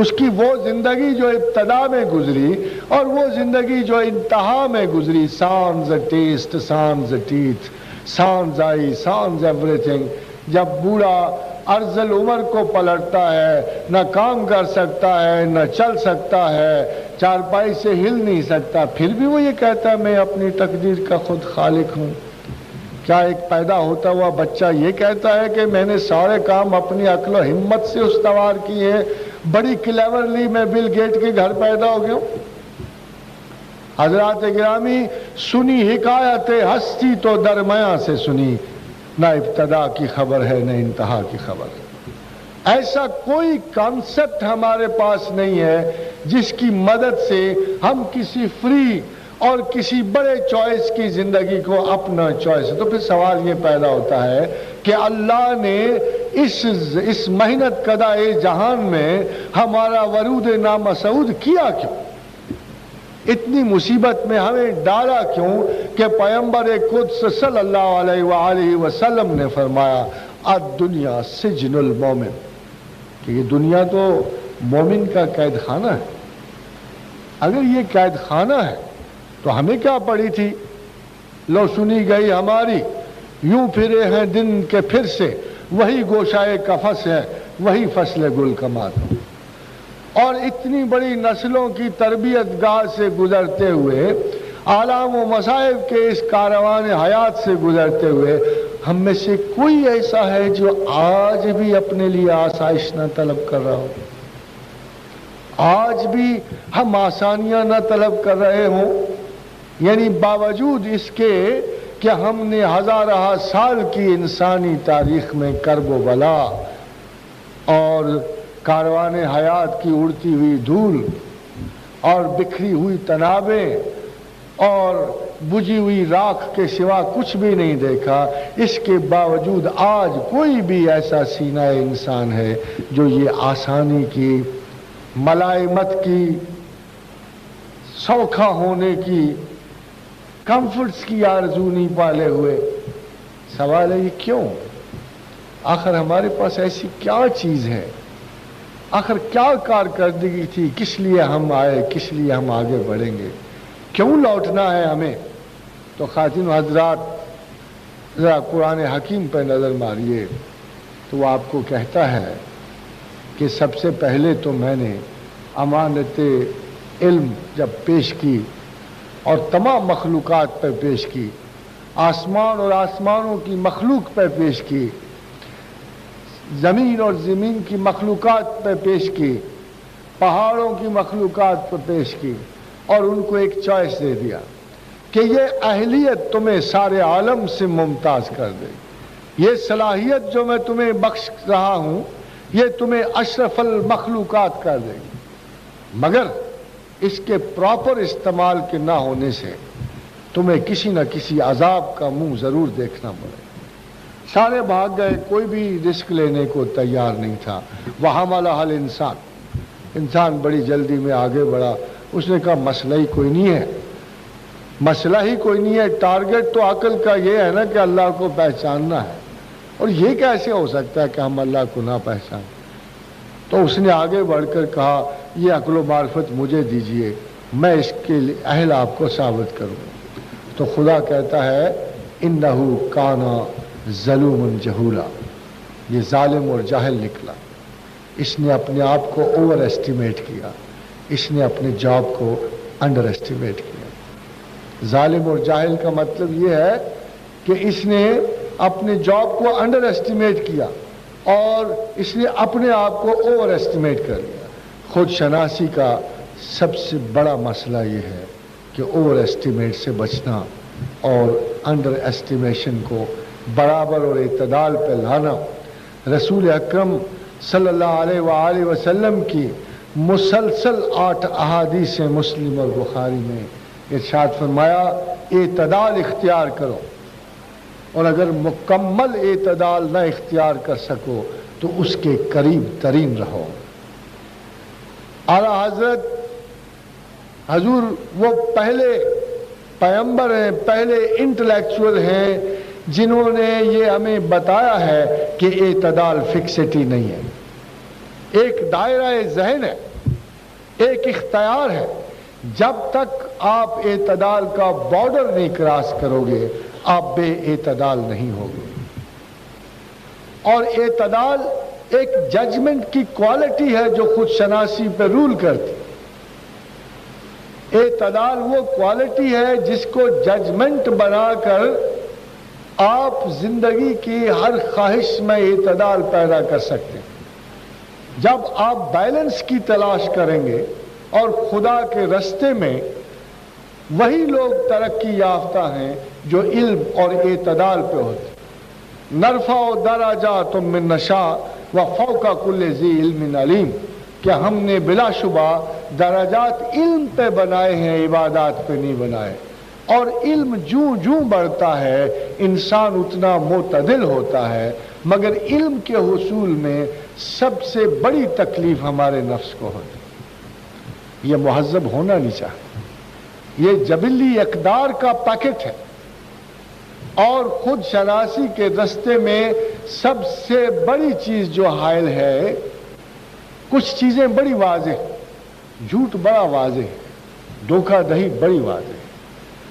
اس کی وہ زندگی جو ابتدا میں گزری اور وہ زندگی جو انتہا میں گزری، sons a test, sons a teeth, sons I, sons every thing, جب بوڑھا عرض العمر کو پلٹتا ہے، نہ کام کر سکتا ہے، نہ چل سکتا ہے، چارپائی سے ہل نہیں سکتا، پھر بھی وہ یہ کہتا ہے میں اپنی تقدیر کا خود خالق ہوں۔ کیا ایک پیدا ہوتا ہوا بچہ یہ کہتا ہے کہ میں نے سارے کام اپنی عقل و ہمت سے استوار کیے ہیں، بڑی کلیورلی میں بل گیٹ کے گھر پیدا ہو گیا ہوں؟ حضرات گرامی، سنی حکایت ہستی تو درمیاں سے سنی، نہ ابتدا کی خبر ہے نہ انتہا کی خبر ہے۔ ایسا کوئی کانسیپٹ ہمارے پاس نہیں ہے جس کی مدد سے ہم کسی فری اور کسی بڑے چوائس کی زندگی کو اپنا چوائس۔ تو پھر سوال یہ پیدا ہوتا ہے کہ اللہ نے اس محنت کدائے جہان میں ہمارا ورود نامسعود کیا کیوں؟ اتنی مصیبت میں ہمیں ڈالا کیوں کہ پیغمبر قدس صلی اللہ علیہ وآلہ وسلم نے فرمایا الدنیا سجن المومن، کہ یہ دنیا تو مومن کا قید خانہ ہے۔ اگر یہ قید خانہ ہے تو ہمیں کیا پڑی تھی؟ لو سنی گئی ہماری، یوں پھرے ہیں دن کے پھر سے، وہی گوشائے قفس ہے، وہی فصل گل کمات۔ اور اتنی بڑی نسلوں کی تربیت گاہ سے گزرتے ہوئے، آلام و مصائب کے اس کاروان حیات سے گزرتے ہوئے، ہم میں سے کوئی ایسا ہے جو آج بھی اپنے لیے آسائش نہ طلب کر رہا ہو؟ آج بھی ہم آسانیاں نہ طلب کر رہے ہوں؟ یعنی باوجود اس کے کہ ہم نے ہزارہ سال کی انسانی تاریخ میں کرب و بلا اور کاروان حیات کی اڑتی ہوئی دھول اور بکھری ہوئی تنابیں اور بجھی ہوئی راکھ کے سوا کچھ بھی نہیں دیکھا، اس کے باوجود آج کوئی بھی ایسا سینہ انسان ہے جو یہ آسانی کی، ملائمت کی، سوکھا ہونے کی، کمفرٹس کی آرزو نہیں پالے ہوئے؟ سوال ہے یہ کیوں؟ آخر ہمارے پاس ایسی کیا چیز ہے؟ آخر کیا کارکردگی تھی؟ کس لیے ہم آئے؟ کس لیے ہم آگے بڑھیں گے؟ کیوں لوٹنا ہے ہمیں؟ تو خواتین و حضرات، ذرا قرآن حکیم پہ نظر ماریے تو وہ آپ کو کہتا ہے کہ سب سے پہلے تو میں نے امانت علم جب پیش کی اور تمام مخلوقات پہ پیش کی، آسمان اور آسمانوں کی مخلوق پہ پیش کی، زمین اور زمین کی مخلوقات پہ پیش کی، پہاڑوں کی مخلوقات پہ پیش کی، اور ان کو ایک چوائس دے دیا کہ یہ اہلیت تمہیں سارے عالم سے ممتاز کر دے، یہ صلاحیت جو میں تمہیں بخش رہا ہوں یہ تمہیں اشرف المخلوقات کر دے گی، مگر اس کے پراپر استعمال کے نہ ہونے سے تمہیں کسی نہ کسی عذاب کا منہ ضرور دیکھنا پڑے۔ سارے بھاگ گئے، کوئی بھی رسک لینے کو تیار نہیں تھا۔ وَحَمَلَهَا الْإِنسَانُ، انسان بڑی جلدی میں آگے بڑھا، اس نے کہا مسئلہ ہی کوئی نہیں ہے، مسئلہ ہی کوئی نہیں ہے، ٹارگٹ تو عقل کا یہ ہے نا کہ اللہ کو پہچاننا ہے، اور یہ کیسے ہو سکتا ہے کہ ہم اللہ کو نہ پہچانیں؟ تو اس نے آگے بڑھ کر کہا یہ عقل و معرفت مجھے دیجئے، میں اس کے اہل آپ کو ثابت کروں۔ تو خدا کہتا ہے اِنَّهُ كَانَ ظَلُومًا جَهُولًا، یہ ظالم اور جاہل نکلا، اس نے اپنے آپ کو اوور ایسٹیمیٹ کیا، اس نے اپنے جاب کو انڈر ایسٹیمیٹ کیا۔ ظالم اور جاہل کا مطلب یہ ہے کہ اس نے اپنے جاب کو انڈر ایسٹیمیٹ کیا اور اس نے اپنے آپ کو اوور ایسٹیمیٹ کر لیا۔ خود شناسی کا سب سے بڑا مسئلہ یہ ہے کہ اوور ایسٹیمیٹ سے بچنا اور انڈر ایسٹیمیشن کو برابر اور اعتدال پہ لانا۔ رسول اکرم صلی اللہ علیہ وآلہ وسلم کی مسلسل 8 احادیث مسلم اور بخاری میں ارشاد فرمایا اعتدال اختیار کرو، اور اگر مکمل اعتدال نہ اختیار کر سکو تو اس کے قریب ترین رہو۔ اعلیٰ حضرت حضور وہ پہلے پیغمبر ہیں، پہلے انٹلیکچوئل ہیں جنہوں نے یہ ہمیں بتایا ہے کہ اعتدال فکسٹی نہیں ہے، ایک دائرہ ذہن ہے، ایک اختیار ہے۔ جب تک آپ اعتدال کا بارڈر نہیں کراس کرو گے آپ بے اعتدال نہیں ہوگے۔ اور اعتدال ایک ججمنٹ کی کوالٹی ہے جو خود شناسی پہ رول کرتی۔ اعتدال وہ کوالٹی ہے جس کو ججمنٹ بنا کر آپ زندگی کی ہر خواہش میں اعتدال پیدا کر سکتے ہیں۔ جب آپ بیلنس کی تلاش کریں گے اور خدا کے رستے میں، وہی لوگ ترقی یافتہ ہیں جو علم اور اعتدال پہ ہوتے ہیں۔ نرفع درجات من نشاء وفوق کل ذی علم علیم، کہ ہم نے بلا شبہ درجات علم پہ بنائے ہیں، عبادات پہ نہیں بنائے۔ اور علم جوں جوں بڑھتا ہے انسان اتنا معتدل ہوتا ہے، مگر علم کے حصول میں سب سے بڑی تکلیف ہمارے نفس کو ہوتی ہے۔ یہ مہذب ہونا نہیں چاہیے، یہ جبلی اقدار کا پیکٹ ہے۔ اور خود شناسی کے رستے میں سب سے بڑی چیز جو حائل ہے، کچھ چیزیں بڑی واضح، جھوٹ بڑا واضح، دھوکہ دہی بڑی واضح،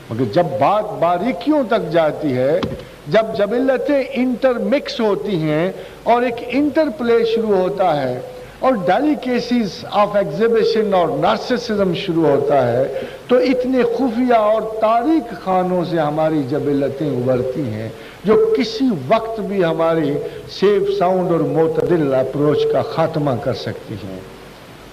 مگر جب بات باریکیوں تک جاتی ہے، جب جبلتیں انٹر مکس ہوتی ہیں اور ایک انٹر پلے شروع ہوتا ہے اور ڈیلیکیسیز آف ایگزیبیشن اور نارسسزم شروع ہوتا ہے، تو اتنے خفیہ اور تاریک خانوں سے ہماری جبلتیں ابھرتی ہیں جو کسی وقت بھی ہماری سیف ساؤنڈ اور معتدل اپروچ کا خاتمہ کر سکتی ہیں۔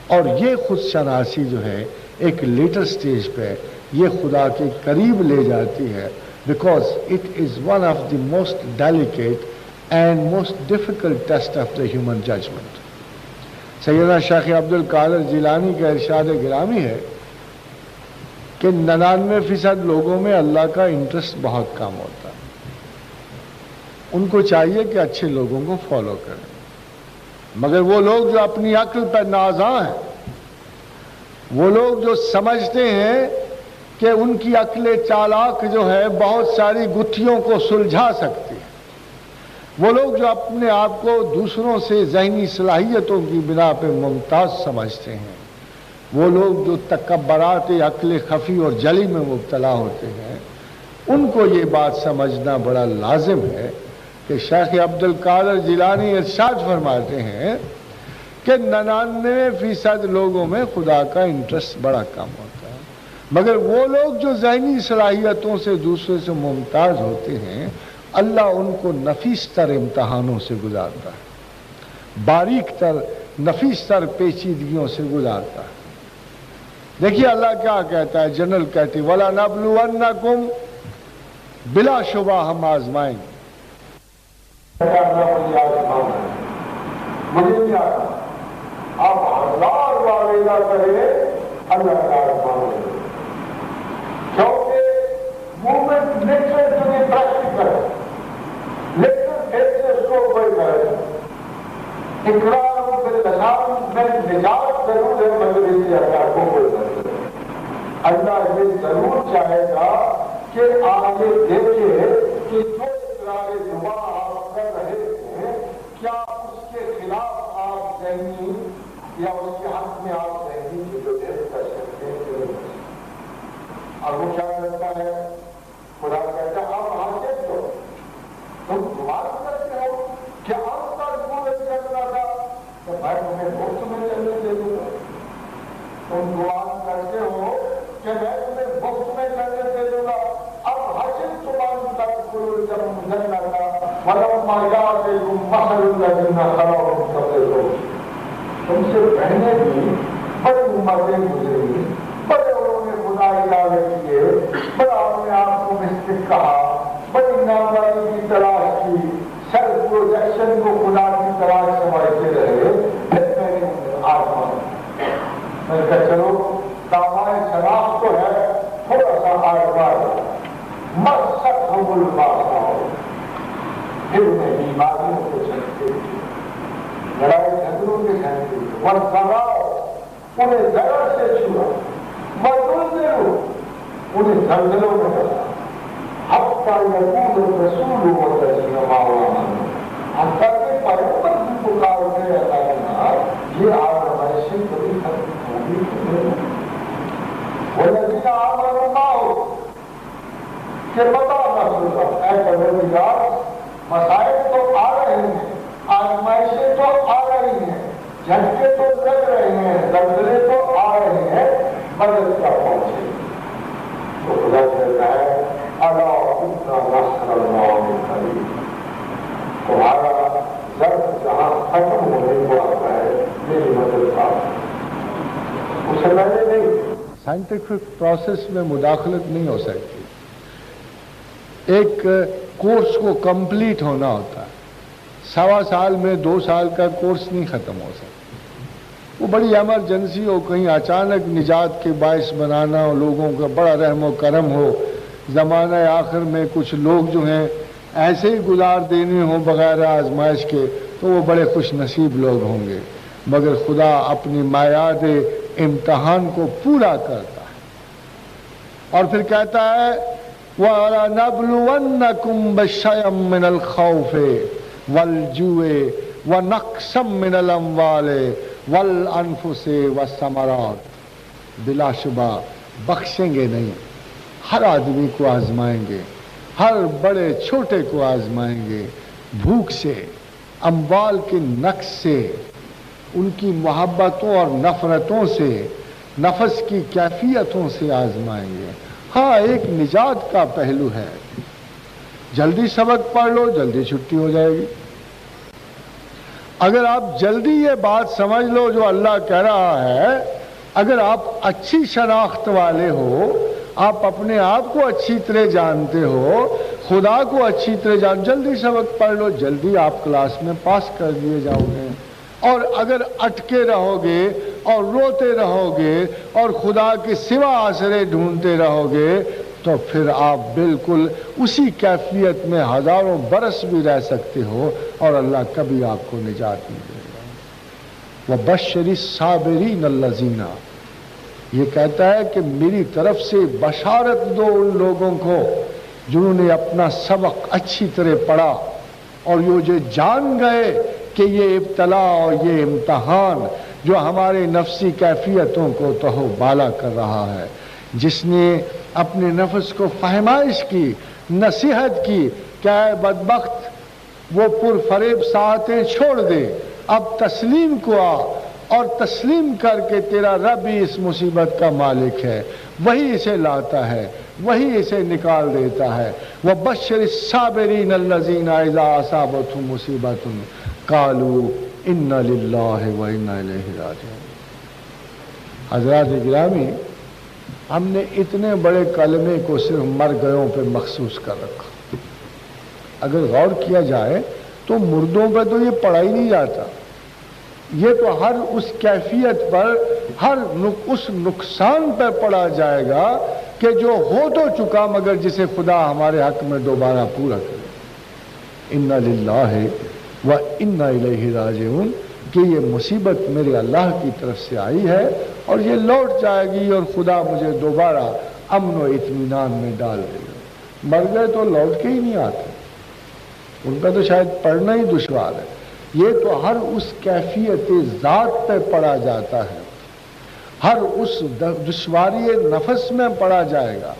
اور یہ خود شناسی جو ہے ایک لیٹر سٹیج پہ یہ خدا کے قریب لے جاتی ہے، because it is one of the most delicate and most difficult test of the human judgment. سیدنا شیخ عبد القادر جیلانی کا ارشاد گرامی ہے کہ 99% لوگوں میں اللہ کا انٹرسٹ بہت کم ہوتا ہے، ان کو چاہیے کہ اچھے لوگوں کو فالو کریں، مگر وہ لوگ جو اپنی عقل پر نازاں ہیں، وہ لوگ جو سمجھتے ہیں کہ ان کی عقل چالاک جو ہے بہت ساری گتھیوں کو سلجھا سکتی ہے، وہ لوگ جو اپنے آپ کو دوسروں سے ذہنی صلاحیتوں کی بنا پہ ممتاز سمجھتے ہیں، وہ لوگ جو تکبرات عقل خفی اور جلی میں مبتلا ہوتے ہیں، ان کو یہ بات سمجھنا بڑا لازم ہے کہ شیخ عبد القادر جیلانی ارشاد فرماتے ہیں کہ 99% لوگوں میں خدا کا انٹرسٹ بڑا کم ہوتا ہے، مگر وہ لوگ جو ذہنی صلاحیتوں سے دوسرے سے ممتاز ہوتے ہیں اللہ ان کو نفیس تر امتحانوں سے گزارتا ہے، باریک تر نفیس تر پیچیدگیوں سے گزارتا ہے۔ دیکھیے اللہ کیا کہتا ہے، جنرل کہتی وَلَنَبْلُوَنَّكُمْ، بلا شبہ ہم آزمائیں گے، مجھے آسمان ہے، مجھے نہیں آتا، آپ 1000 بار ادا کرے اللہ کا آسمان ہے، کیونکہ موومنٹ نیچر کے لیے پریکٹیکل لیکن ایسے اس کو کوئی کرے اقرار باللسان میں نجات ضرور ہے مگر اسی اللہ کو کوئی کرے۔ اللہ یہ ضرور چاہے گا کہ آپ یہ دیکھیں کہ جو اقرار زبان آپ کر رہے ہیں کیا اس کے خلاف آپ ذہنی یا اس کے حق میں آپ ذہنی کی جو کر سکتے ہیں۔ اور وہ کیا کرتا ہے؟ خدا کہتا ہے آپ حاصل دو، تم دعا کرتے ہو کہ آپ کا پورے کرنا تھا تو میں تمہیں مفت میں چلنے دے دوں گا۔ تم دعا کرتے ہو کہ میں تمہیں مفت میں چلنے دے دوں گا، اب حاصل تمہاری تک کوئی جب مجھنا تھا ولما یاتکم مثل الذین خلوا من قبلکم، تم سے پہلے بھی بڑی امتیں گزری، بڑے انہوں نے خدائی دعوے کیے، بڑا اپنے آپ کو مسٹک کہا، بڑی نامداری کی تلاش کی، سیلف پروجیکشن کو خدا کی تلاش سمجھتے رہے، پھر میں نے آسمان میں کہا چلو دعوائے شناخت تو ہے، تھوڑا سا آزمائے مَسَّتْهُمُ الْبَأْسَاءُ، پھر انہیں بیماریوں کو سنتے تھے، لڑائی جھگڑوں کے سنتے تھے، وَالضَّرَّاءُ انہیں ضرر سے چھوا، وَالزُّلْزِلُوا انہیں زلزلوں میں ڈالا، حَتَّىٰ يَقُولَ الرَّسُولُ وَالَّذِينَ مَعَهُ آمَنُوا، حتیٰ کہ پیغمبر کی پکارتے اللہ نے یہ آزمائشیں کبھی ختم ہوگی نہیں، وَالَّذِينَ آمَنُوا مَعَهُ کہ بتا نہ سوچا اے پروردگار مسائل تو آ رہے ہیں، آزمائشیں تو آ رہی ہیں، جھٹکے تو لگ رہے ہیں، زلزلے تو آ رہے ہیں، مدد کیا پہنچے؟ تو خدا کہتا ہے الا ان نصر اللہ قریب، تمہارا ضرب جہاں ختم ہونے کو آتا ہے میری مدد کا اسے میں نے نہیں۔ سائنٹیفک پروسیس میں مداخلت نہیں ہو سکتی، ایک کورس کو کمپلیٹ ہونا ہوتا ہے، 1.25 سال میں 2 سال کا کورس نہیں ختم ہو سکتا، وہ بڑی ایمرجنسی ہو، کہیں اچانک نجات کے باعث بنانا ہو، لوگوں کا بڑا رحم و کرم ہو، زمانہ آخر میں کچھ لوگ جو ہیں ایسے ہی گزار دینے ہوں بغیر آزمائش کے تو وہ بڑے خوش نصیب لوگ ہوں گے، مگر خدا اپنی میعاد امتحان کو پورا کرتا ہے اور پھر کہتا ہے وَلَنَبْلُوَنَّكُمْ بِشَيْءٍ مِّنَ الْخَوْفِ وَالْجُوعِ وَنَقْصٍ مِّنَ الْأَمْوَالِ وَالْأَنفُسِ وَالثَّمَرَاتِ، بلا شبہ بخشیں گے نہیں، ہر آدمی کو آزمائیں گے، ہر بڑے چھوٹے کو آزمائیں گے، بھوک سے، اموال کے نقص سے، ان کی محبتوں اور نفرتوں سے، نفس کی کیفیتوں سے آزمائیں گے۔ ہاں ایک نجات کا پہلو ہے، جلدی سبق پڑھ لو جلدی چھٹی ہو جائے گی، اگر آپ جلدی یہ بات سمجھ لو جو اللہ کہہ رہا ہے، اگر آپ اچھی شناخت والے ہو، آپ اپنے آپ کو اچھی طرح جانتے ہو، خدا کو اچھی طرح جان، جلدی سبق پڑھ لو جلدی آپ کلاس میں پاس کر دیے جاؤ گے، اور اگر اٹکے رہو گے اور روتے رہو گے اور خدا کے سوا آسرے ڈھونڈتے رہو گے تو پھر آپ بالکل اسی کیفیت میں ہزاروں برس بھی رہ سکتے ہو اور اللہ کبھی آپ کو نجات نہیں دے گا۔ وَبَشِّرِ الصَّابِرِينَ الَّذِينَ، یہ کہتا ہے کہ میری طرف سے بشارت دو ان لوگوں کو جنہوں نے اپنا سبق اچھی طرح پڑھا اور یہ جان گئے کہ یہ ابتلا اور یہ امتحان جو ہمارے نفسی کیفیتوں کو تہو بالا کر رہا ہے، جس نے اپنے نفس کو فہمائش کی، نصیحت کی کہ اے بدبخت وہ پرفریب ساعتیں چھوڑ دے، اب تسلیم کو آ اور تسلیم کر کے تیرا رب ہی اس مصیبت کا مالک ہے، وہی اسے لاتا ہے، وہی اسے نکال دیتا ہے۔ وَبَشِّرِ الصَّابِرِينَ الَّذِينَ إِذَا أَصَابَتْهُمْ مُصِيبَةٌ قَالُوا إِنَّا لِلَّهِ وَإِنَّا إِلَيْهِ رَاجِعُونَ۔ حضرات گرامی، ہم نے اتنے بڑے کلمے کو صرف مر گئوں پہ مخصوص کر رکھا، اگر غور کیا جائے تو مردوں پہ تو یہ پڑا ہی نہیں جاتا. یہ تو ہر اس کیفیت پر، ہر اس نقصان پہ پڑا جائے گا کہ جو ہو تو چکا مگر جسے خدا ہمارے حق میں دوبارہ پورا کرے. انا للہ و انا الیہ راجعون، کہ یہ مصیبت میرے اللہ کی طرف سے آئی ہے اور یہ لوٹ جائے گی اور خدا مجھے دوبارہ امن و اطمینان میں ڈال دے گا. مر گئے تو لوٹ کے ہی نہیں آتے، ان کا تو شاید پڑھنا ہی دشوار ہے. یہ تو ہر اس کیفیت ذات پہ پڑا جاتا ہے، ہر اس دشواری نفس میں پڑا جائے گا،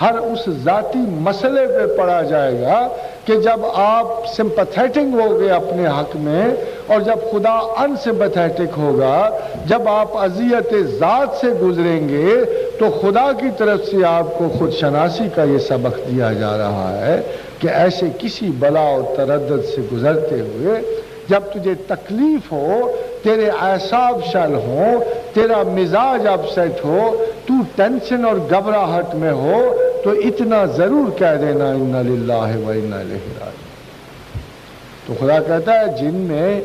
ہر اس ذاتی مسئلے پہ پڑا جائے گا کہ جب آپ سمپتھیٹک ہو گئے اپنے حق میں اور جب خدا ان سمپتھیٹک ہوگا، جب آپ اذیت ذات سے گزریں گے تو خدا کی طرف سے آپ کو خود شناسی کا یہ سبق دیا جا رہا ہے کہ ایسے کسی بلا و تردد سے گزرتے ہوئے جب تجھے تکلیف ہو، تیرے اعصاب شل ہوں، تیرا مزاج اپ سیٹ ہو، تو ٹینشن اور گھبراہٹ میں ہو، تو اتنا ضرور کہہ دینا انا للہ و انا الیہ راجعون. تو خدا کہتا ہے جن میں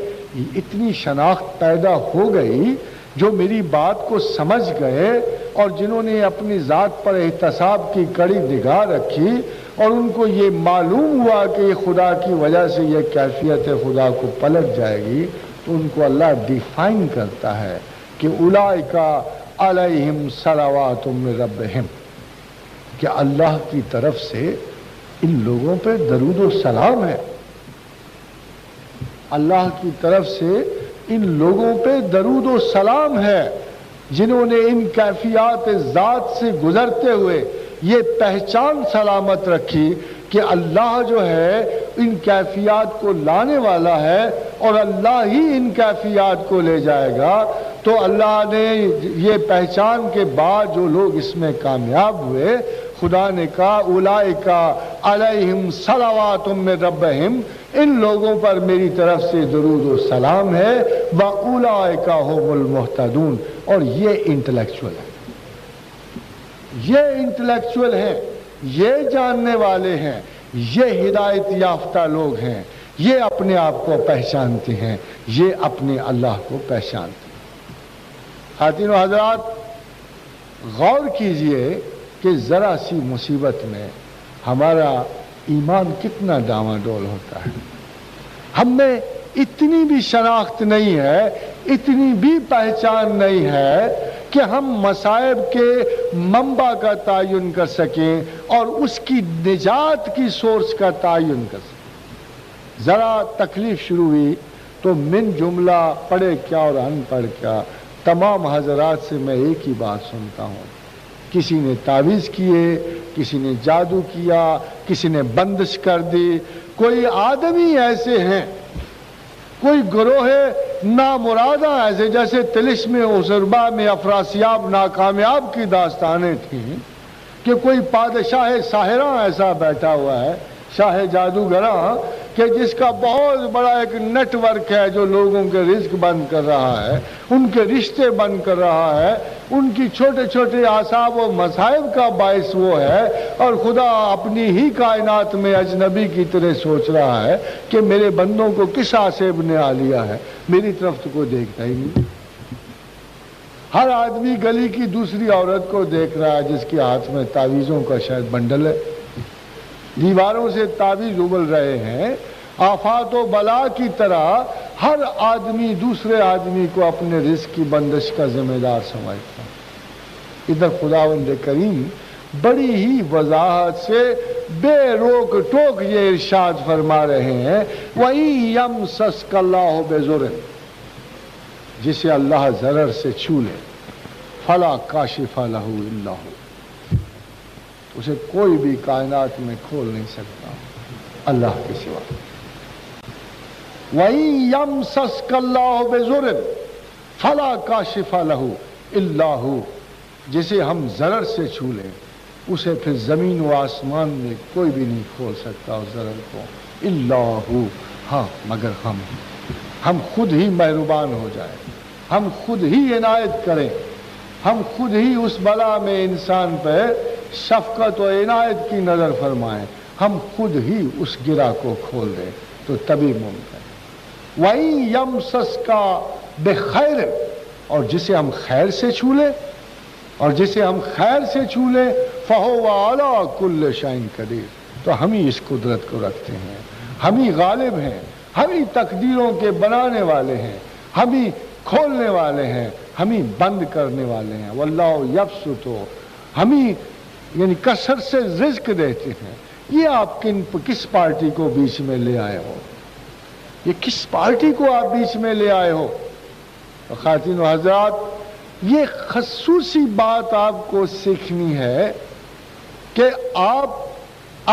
اتنی شناخت پیدا ہو گئی، جو میری بات کو سمجھ گئے اور جنہوں نے اپنی ذات پر احتساب کی کڑی نگاہ رکھی اور ان کو یہ معلوم ہوا کہ یہ خدا کی وجہ سے یہ کیفیت ہے خدا کو پلٹ جائے گی، تو ان کو اللہ ڈیفائن کرتا ہے کہ اولئک علیہم صلوات من ربہم، کہ اللہ کی طرف سے ان لوگوں پہ درود و سلام ہے. اللہ کی طرف سے ان لوگوں پہ درود و سلام ہے جنہوں نے ان کیفیات ذات سے گزرتے ہوئے یہ پہچان سلامت رکھی کہ اللہ جو ہے ان کیفیات کو لانے والا ہے اور اللہ ہی ان کیفیات کو لے جائے گا. تو اللہ نے یہ پہچان کے بعد جو لوگ اس میں کامیاب ہوئے، خدا نے کہا اولئک علیہم صلوات من ربہم، ان لوگوں پر میری طرف سے درود و سلام ہے، واولئک هم المہتدون. اور یہ انٹلیکچوئل ہے، یہ انٹلیکچوئل ہیں، یہ جاننے والے ہیں، یہ ہدایت یافتہ لوگ ہیں، یہ اپنے آپ کو پہچانتے ہیں، یہ اپنے اللہ کو پہچانتے ہیں. خواتین و حضرات، غور کیجئے کہ ذرا سی مصیبت میں ہمارا ایمان کتنا ڈاواڈول ہوتا ہے. ہم میں اتنی بھی شناخت نہیں ہے، اتنی بھی پہچان نہیں ہے کہ ہم مصائب کے منبع کا تعین کر سکیں اور اس کی نجات کی سورس کا تعین کر سکیں. ذرا تکلیف شروع ہوئی تو من جملہ پڑھے کیا اور ان پڑھ کیا، تمام حضرات سے میں ایک ہی بات سنتا ہوں، کسی نے تعویذ کیے، کسی نے جادو کیا، کسی نے بندش کر دی. کوئی آدمی ایسے ہیں، کوئی گروہ نامرادہ ایسے، جیسے تلسم عزربا میں افراسیاب ناکامیاب کی داستانیں تھیں کہ کوئی بادشاہ ساحراں ایسا بیٹھا ہوا ہے، شاہ جادوگراں، کہ جس کا بہت بڑا ایک نیٹ ورک ہے جو لوگوں کے رزق بند کر رہا ہے، ان کے رشتے بند کر رہا ہے، ان کی چھوٹے چھوٹے اعصاب و مصائب کا باعث وہ ہے، اور خدا اپنی ہی کائنات میں اجنبی کی طرح سوچ رہا ہے کہ میرے بندوں کو کس آصیب نے آ لیا ہے، میری طرف تو کوئی دیکھتا ہی نہیں. ہر آدمی گلی کی دوسری عورت کو دیکھ رہا ہے جس کے ہاتھ میں تعویذوں کا شاید بنڈل ہے، دیواروں سے تعویذ ابل رہے ہیں. آفات و بلا کی طرح ہر آدمی دوسرے آدمی کو اپنے رزق کی بندش کا ذمہ دار سمجھتا ہے. ادھر خداوند کریم بڑی ہی وضاحت سے بے روک ٹوک یہ ارشاد فرما رہے ہیں، وَإِن يَمْسَسْكَ اللَّهُ بِضُرٍّ، جسے اللہ ضرر سے چھو لے، فَلَا كَاشِفَ لَهُ إِلَّا هُوَ، اسے کوئی بھی کائنات میں کھول نہیں سکتا اللہ کے سوا. وَإِن يَمْسَسْكَ اللَّهُ بِضُرٍّ فَلَا كَاشِفَ لَهُ إِلَّا هُوَ، جسے ہم ضرر سے چھو لیں اسے پھر زمین و آسمان میں کوئی بھی نہیں کھول سکتا اس ضرر کو، الا ہو، ہاں مگر ہم خود ہی مہربان ہو جائیں، ہم خود ہی عنایت کریں، ہم خود ہی اس بلا میں انسان پہ شفقت و عنایت کی نظر فرمائیں، ہم خود ہی اس گرہ کو کھول دیں، تو تبھی ممکن ہے۔ وَإِن يَمْسَسْكَ بِخَيْرٍ، اور جسے ہم خیر سے چھو لیں، اور جسے ہم خیر سے چھو لیں، فَهُوَ عَلَىٰ كُلِّ شَيْءٍ قَدِيرٌ، تو ہم ہی اس قدرت کو رکھتے ہیں، ہم ہی غالب ہیں، ہم ہی تقدیروں کے بنانے والے ہیں، ہم ہی کھولنے والے ہیں، ہم ہی بند کرنے والے ہیں۔ واللہ یبسط، ہم ہی یعنی کثرت سے رزق دیتے ہیں۔ یہ آپ کس پارٹی کو بیچ میں لے آئے ہو؟ یہ کس پارٹی کو آپ بیچ میں لے آئے ہو؟ خواتین و حضرات، یہ خصوصی بات آپ کو سیکھنی ہے کہ آپ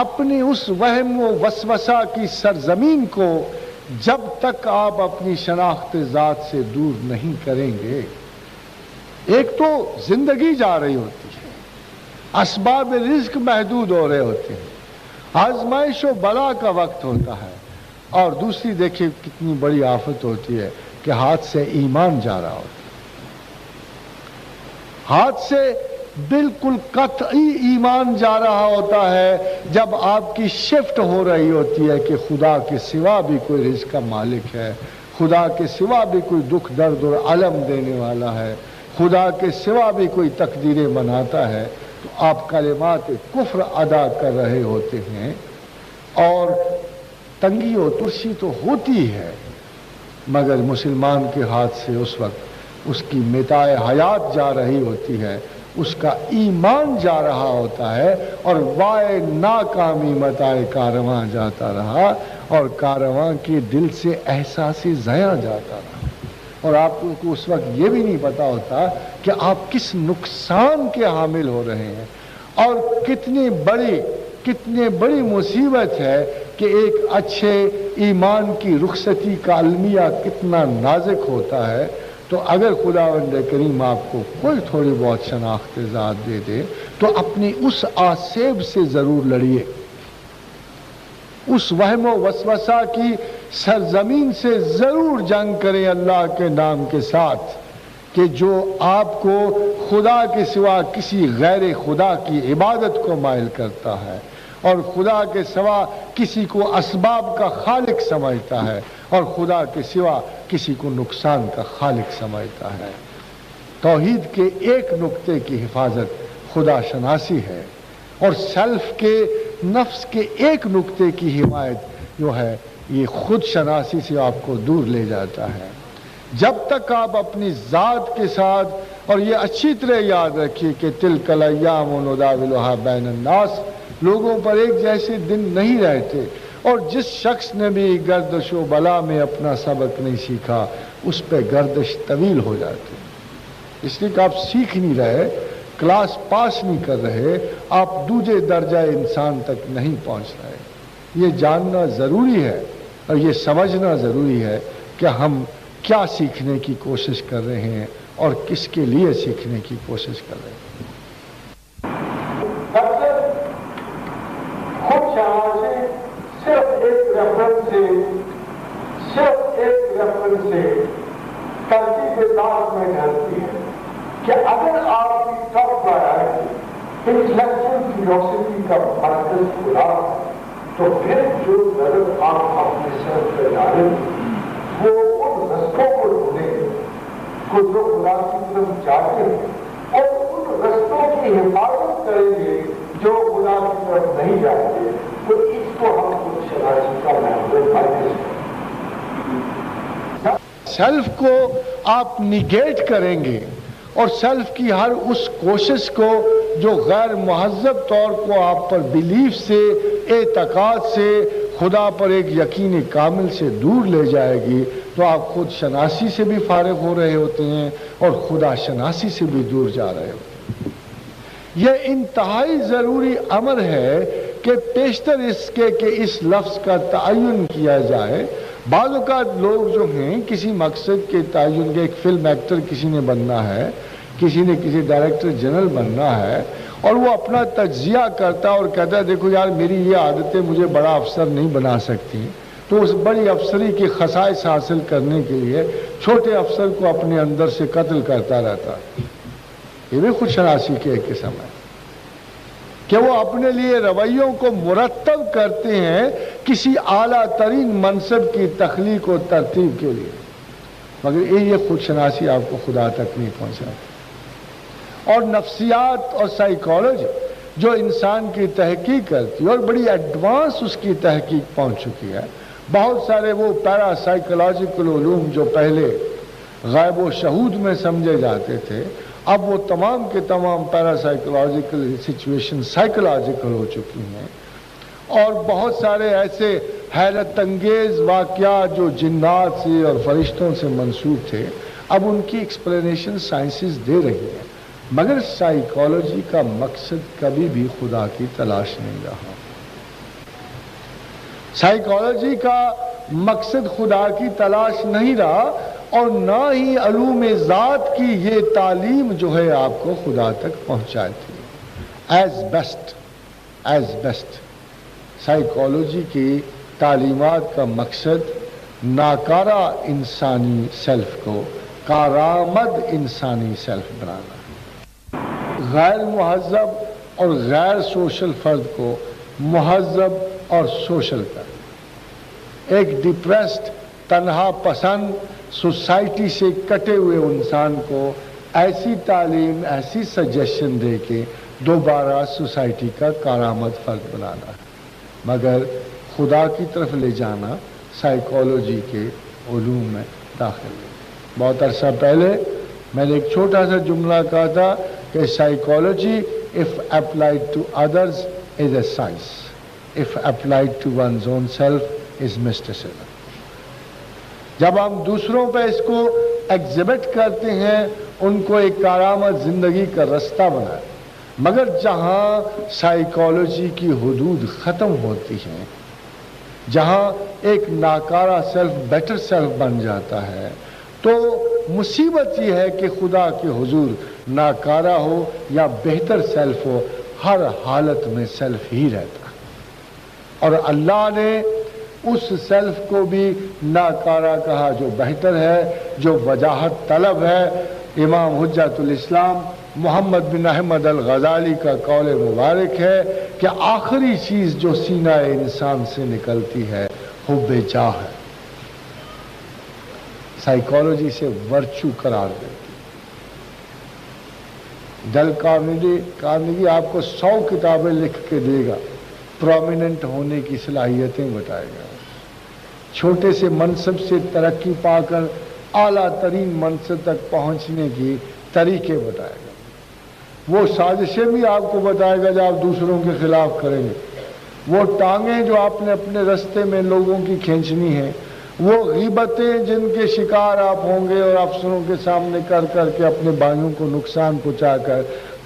اپنی اس وہم و وسوسہ کی سرزمین کو جب تک آپ اپنی شناخت ذات سے دور نہیں کریں گے، ایک تو زندگی جا رہی ہوتی ہے، اسباب رزق محدود ہو رہے ہوتے ہیں، آزمائش و بلا کا وقت ہوتا ہے، اور دوسری دیکھیں کتنی بڑی آفت ہوتی ہے کہ ہاتھ سے ایمان جا رہا ہوتا ہے، ہاتھ سے بالکل قطعی ایمان جا رہا ہوتا ہے جب آپ کی شفٹ ہو رہی ہوتی ہے کہ خدا کے سوا بھی کوئی رزق کا مالک ہے، خدا کے سوا بھی کوئی دکھ درد اور علم دینے والا ہے، خدا کے سوا بھی کوئی تقدیریں بناتا ہے، تو آپ کلمات کفر ادا کر رہے ہوتے ہیں، اور تنگی و ترسی تو ہوتی ہے، مگر مسلمان کے ہاتھ سے اس وقت اس کی متاع حیات جا رہی ہوتی ہے، اس کا ایمان جا رہا ہوتا ہے، اور وائے ناکامی متاع کارواں جاتا رہا، اور کارواں کے دل سے احساسی ضیاع جاتا رہا، اور آپ کو اس وقت یہ بھی نہیں پتا ہوتا کہ آپ کس نقصان کے حامل ہو رہے ہیں، اور کتنے بڑی مصیبت ہے کہ ایک اچھے ایمان کی رخصتی کا المیہ کتنا نازک ہوتا ہے۔ تو اگر خداوند کریم آپ کو کوئی تھوڑی بہت شناخت ذات دے دے تو اپنی اس آسیب سے ضرور لڑیے، اس وہم و وسوسہ کی سرزمین سے ضرور جنگ کریں اللہ کے نام کے ساتھ، کہ جو آپ کو خدا کے سوا کسی غیر خدا کی عبادت کو مائل کرتا ہے، اور خدا کے سوا کسی کو اسباب کا خالق سمجھتا ہے، اور خدا کے سوا کسی کو نقصان کا خالق سمجھتا ہے۔ توحید کے ایک نقطے کی حفاظت خدا شناسی ہے، اور سیلف کے نفس کے ایک نقطے کی حمایت جو ہے یہ خود شناسی سے آپ کو دور لے جاتا ہے۔ جب تک آپ اپنی ذات کے ساتھ، اور یہ اچھی طرح یاد رکھیے کہ تلک الایام نداولھا بین الناس، لوگوں پر ایک جیسے دن نہیں رہتے، اور جس شخص نے بھی گردش و بلا میں اپنا سبق نہیں سیکھا اس پہ گردش طویل ہو جاتی، اس لیے کہ آپ سیکھ نہیں رہے، کلاس پاس نہیں کر رہے، آپ دوسرے درجہ انسان تک نہیں پہنچ رہے۔ یہ جاننا ضروری ہے اور یہ سمجھنا ضروری ہے کہ ہم کیا سیکھنے کی کوشش کر رہے ہیں اور کس کے لیے سیکھنے کی کوشش کر رہے ہیں۔ صرف ایک سے ترتیب ذات میں ڈھلتی ہے کہ اگر آپ کی کب پر آئے انٹلیکچوئل کیوریوسٹی کا مرکز کھلا تو پھر جو نظر آپ اپنے سر پہ ڈالیں وہ ان رستوں کو ڈھونڈیں کو جو خدا کی طرف جاتے ہیں، اور ان رستوں کی حفاظت کریں گے جو خدا کی طرف نہیں جاتے، تو اس کو ہم خود شناسی کا محور پائیں گے۔ سیلف کو آپ نیگیٹ کریں گے، اور سیلف کی ہر اس کوشش کو جو غیر مہذب طور کو آپ پر بلیف سے، اعتقاد سے، خدا پر ایک یقین کامل سے دور لے جائے گی، تو آپ خود شناسی سے بھی فارغ ہو رہے ہوتے ہیں اور خدا شناسی سے بھی دور جا رہے ہوتے ہیں۔ یہ انتہائی ضروری امر ہے کہ پیشتر اس کے کہ اس لفظ کا تعین کیا جائے۔ بعض اوقات لوگ جو ہیں کسی مقصد کے تعین کے، ایک فلم ایکٹر کسی نے بننا ہے، کسی نے کسی ڈائریکٹر جنرل بننا ہے، اور وہ اپنا تجزیہ کرتا اور کہتا ہے دیکھو یار میری یہ عادتیں مجھے بڑا افسر نہیں بنا سکتی، تو اس بڑی افسری کی خصائص حاصل کرنے کے لیے چھوٹے افسر کو اپنے اندر سے قتل کرتا رہتا ہے۔ یہ بھی خود شناسی کی ایک قسم ہے کہ وہ اپنے لیے رویوں کو مرتب کرتے ہیں کسی اعلیٰ ترین منصب کی تخلیق و ترتیب کے لیے، مگر یہ خود شناسی آپ کو خدا تک نہیں پہنچاتی۔ اور نفسیات اور سائیکالوجی جو انسان کی تحقیق کرتی ہے اور بڑی ایڈوانس اس کی تحقیق پہنچ چکی ہے، بہت سارے وہ پیرا سائیکولوجیکل علوم جو پہلے غیب و شہود میں سمجھے جاتے تھے، اب وہ تمام کے تمام پیرا سائیکولوجیکل سچویشن سائیکولوجیکل ہو چکی ہیں، اور بہت سارے ایسے حیرت انگیز واقعات جو جنات سے اور فرشتوں سے منسوب تھے، اب ان کی ایکسپلینیشن سائنسز دے رہی ہیں، مگر سائیکالوجی کا مقصد کبھی بھی خدا کی تلاش نہیں رہا۔ سائیکالوجی کا مقصد خدا کی تلاش نہیں رہا، اور نہ ہی علوم ذات کی یہ تعلیم جو ہے آپ کو خدا تک پہنچاتی ہے۔ ایز بیسٹ سائیکالوجی کی تعلیمات کا مقصد ناکارہ انسانی سیلف کو کارآمد انسانی سیلف بنانا، غیر مہذب اور غیر سوشل فرد کو مہذب اور سوشل کرنا، ایک ڈپریسڈ تنہا پسند سوسائٹی سے کٹے ہوئے انسان کو ایسی تعلیم، ایسی سجیشن دے کے دوبارہ سوسائٹی کا کارآمد فرد بنانا ہے، مگر خدا کی طرف لے جانا سائیکالوجی کے علوم میں داخل ہے۔ بہت عرصہ پہلے میں نے ایک چھوٹا سا جملہ کہا تھا کہ psychology if applied to others is a science, if applied to one's own self is mysticism۔ جب ہم دوسروں پہ اس کو ایگزیبٹ کرتے ہیں، ان کو ایک کارآمد زندگی کا رستہ بنائے، مگر جہاں سائیکالوجی کی حدود ختم ہوتی ہیں، جہاں ایک ناکارہ سیلف بیٹر سیلف بن جاتا ہے، تو مصیبت یہ ہے کہ خدا کے حضور ناکارہ ہو یا بہتر سیلف ہو، ہر حالت میں سیلف ہی رہتا ہے، اور اللہ نے اس سیلف کو بھی ناکارہ کہا جو بہتر ہے، جو وجاہت طلب ہے۔ امام حجت الاسلام محمد بن احمد الغزالی کا قول مبارک ہے کہ آخری چیز جو سینہ انسان سے نکلتی ہے حب جاہ ہے، سائیکالوجی سے ورچو قرار دیتی۔ ڈیل کارنیگی آپ کو 100 کتابیں لکھ کے دے گا، پرومیننٹ ہونے کی صلاحیتیں بتائے گا، چھوٹے سے منصب سے ترقی پا کر اعلیٰ ترین منصب تک پہنچنے کی طریقے بتائے گا، وہ سازشیں بھی آپ کو بتائے گا جو آپ دوسروں کے خلاف کریں گے، وہ ٹانگیں جو آپ نے اپنے رستے میں لوگوں کی کھینچنی ہیں، وہ غیبتیں جن کے شکار آپ ہوں گے اور افسروں کے سامنے کر کر کے اپنے بھائیوں کو نقصان پہنچا کر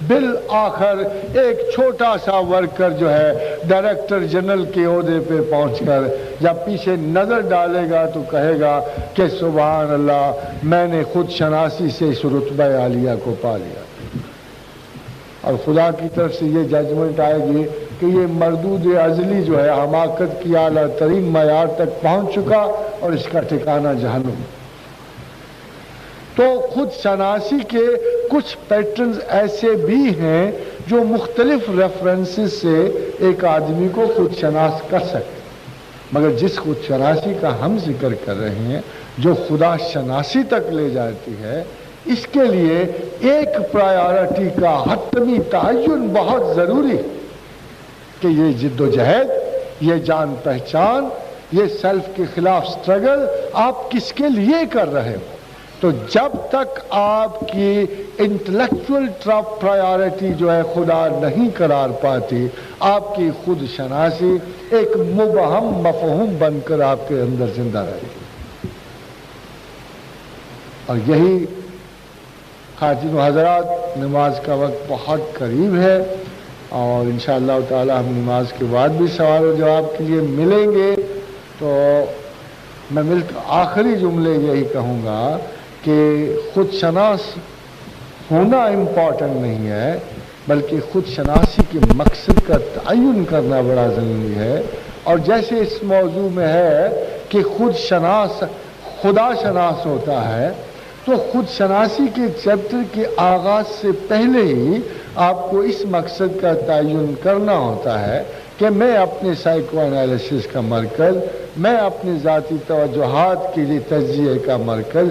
بالآخر ایک چھوٹا سا ورکر جو ہے ڈائریکٹر جنرل کے عہدے پہ پہنچ کر جب پیچھے نظر ڈالے گا تو کہے گا کہ سبحان اللہ، میں نے خود شناسی سے اس رتبہ عالیہ کو پا لیا، اور خدا کی طرف سے یہ ججمنٹ آئے گی کہ یہ مردود ازلی جو ہے حماقت کی اعلیٰ ترین معیار تک پہنچ چکا اور اس کا ٹھکانہ جہنم۔ تو خود شناسی کے کچھ پیٹرنز ایسے بھی ہیں جو مختلف ریفرنسز سے ایک آدمی کو خود شناس کر سکتے، مگر جس خود شناسی کا ہم ذکر کر رہے ہیں جو خدا شناسی تک لے جاتی ہے، اس کے لیے ایک پرائیورٹی کا حتمی تعین بہت ضروری ہے کہ یہ جد و جہد، یہ جان پہچان، یہ سیلف کے خلاف سٹرگل آپ کس کے لیے کر رہے ہو۔ تو جب تک آپ کی انٹلیکچول پرائیورٹی جو ہے خدا نہیں قرار پاتی، آپ کی خود شناسی ایک مبہم مفہوم بن کر آپ کے اندر زندہ رہے گی۔ اور یہی خواتین و حضرات، نماز کا وقت بہت قریب ہے اور انشاءاللہ تعالی ہم نماز کے بعد بھی سوال و جواب کے لیے ملیں گے، تو میں مل کر آخری جملے یہی کہوں گا کہ خود شناس ہونا امپورٹنٹ نہیں ہے، بلکہ خود شناسی کے مقصد کا تعین کرنا بڑا ضروری ہے۔ اور جیسے اس موضوع میں ہے کہ خود شناس خدا شناس ہوتا ہے، تو خود شناسی کے چیپٹر کے آغاز سے پہلے ہی آپ کو اس مقصد کا تعین کرنا ہوتا ہے کہ کہ میں اپنے سائیکو انالیسس کا مرکز، میں اپنی ذاتی توجہات کے لیے تجزیے کا مرکز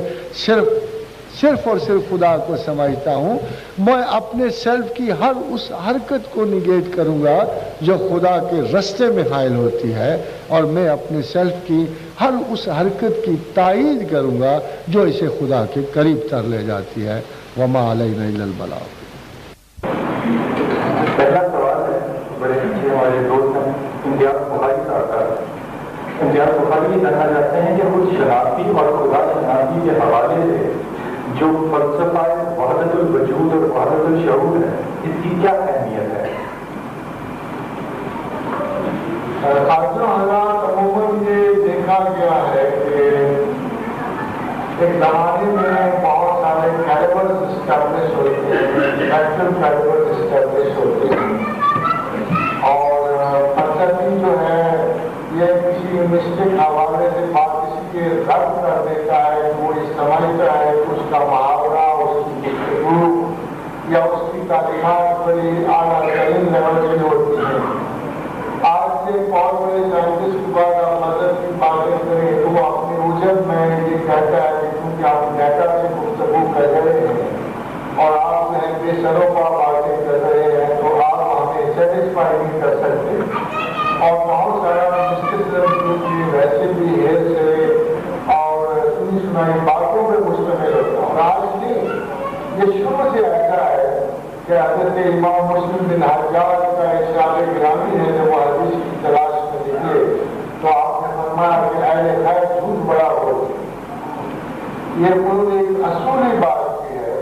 صرف اور صرف خدا کو سمجھتا ہوں. میں اپنے سیلف کی ہر اس حرکت کو نگیٹ کروں گا جو خدا کے رستے میں حائل ہوتی ہے، اور میں اپنے سیلف کی ہر اس حرکت کی تائید کروں گا جو اسے خدا کے قریب تر لے جاتی ہے. وما علینا الا البلاغ. پہلا سوال ہے بڑے اچھے ہمارے دوست ہیں امتیاز بخاری صاحب کا. امتیاز بخاری یہ کہنا چاہتے ہیں کہ خود شناختی اور خدا شناختی کے حوالے سے جو فلسفہ وحدت الوجود اور وحدت الشعور ہے، اس کی کیا اہمیت ہے؟ خاصا حالات عموماً یہ دیکھا گیا ہے کہ ایک زمانے میں بہت سارے کیریبرز اسٹیبلش ہوتے ہیں، نیچرل کیریبرز اسٹیبلش ہوتے ہیں، اور فلسفی جو ہے یہ کسی مسٹک حوالے سے بات کسی کے رد کر دیتا ہے، وہ یہ سمجھتا ہے کہ اس کا محاورہ، اس کی گفتگو یا اس کی تعلیمات بڑی اعلیٰ ترین لیول کی ہوتی ہیں. آج سے بہت بڑے سائنٹسٹ کے بعد آپ مذہب کی باتیں کریں تو وہ اپنی اجب میں یہ کہتا ہے کہ کیونکہ آپ ڈیٹا سے گفتگو کر رہے ہیں اور آپ بے سروں کا باتیں کر رہے ہیں تو آپ ہمیں سیٹسفائی نہیں کر سکتے. اور بہت سارا مسٹیسزم کی ویسے بھی ہیل سے اور سنی سنائی باتوں پہ مشتمل ہوتا ہے. اور آج نہیں، یہ شروع سے ایسا ہے کہ حضرت امام مسلم بن حجاج کا ارشاد گرامی ہے کہ وہ حدیث کی تلاش میں نکلے تو آپ نے فرمایا کہ اہل خیر جھوٹ بڑا ہو. یہ انہوں نے ایک اصولی بات کی ہے.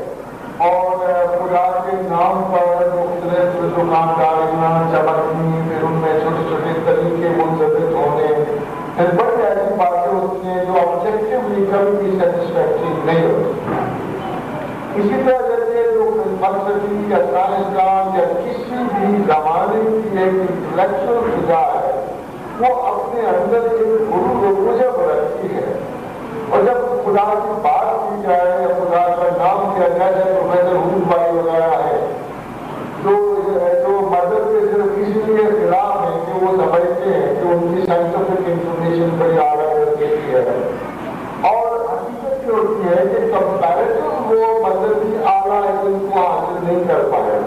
اور خدا کے نام پر مختلف دکانداریاں چمکنی، پھر ان میں چھوٹے چھوٹے طریقے منضبط ہونے، پھر بڑی ایسی باتیں ہوتی ہیں جو آبجیکٹولی کبھی بھی سیٹسفیکٹری نہیں ہوتی. اسی طرح سے جو فلسفی یا سائنسدان یا کسی بھی زمانے کی ایک انٹلیکچوئل فضا ہے وہ اپنے اندر ایک غرور و عجب رکھتی ہے. اور جب خدا کی بات کی جائے یا خدا کا نام کیا جائے، جیسے پروفیسر حود بھائی وغیرہ ہے جو مذہب کے صرف اس لیے خلاف ہیں کہ وہ سمجھتے ہیں کہ ان کی سائنٹیفک انفارمیشن بڑی اعلیٰ درجے کی ہے، اور حقیقت یہ ہوتی ہے کہ کمپیریٹو وہ مذہبی اعلیٰ علم کو حاصل نہیں کر پائے.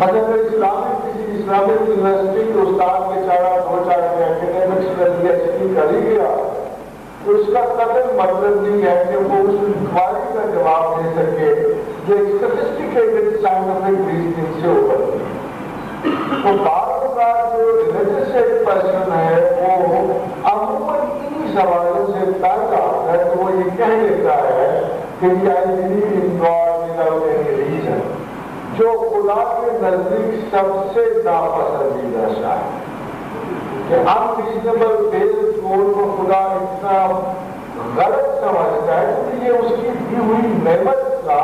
اگر کسی اسلامک یونیورسٹی کے استاد بیچارہ 2-4 اکیڈیمکس کا پی ایچ ڈی کر ہی گیا تو اس کا قدر مطلب نہیں ہے کہ وہ اس انکوائری کا جواب دے سکے جو ایک سفسٹیکیٹڈ سائنٹیفک ریزننگ سے اوپر. تو بعض اوقات جو ریلیجس ایک پرسن ہے وہ عموماً انہی سوالوں سے پیدا آتا ہے تو وہ یہ کہہ دیتا ہے کہ I believe in God without any reason, جو خدا کے نزدیک سب سے ناپسندیدہ شاہ ہے. کہ انریزنیبل بیس گول کو خدا اتنا غلط سمجھتا ہے کہ یہ اس کی دی ہوئی نعمت کا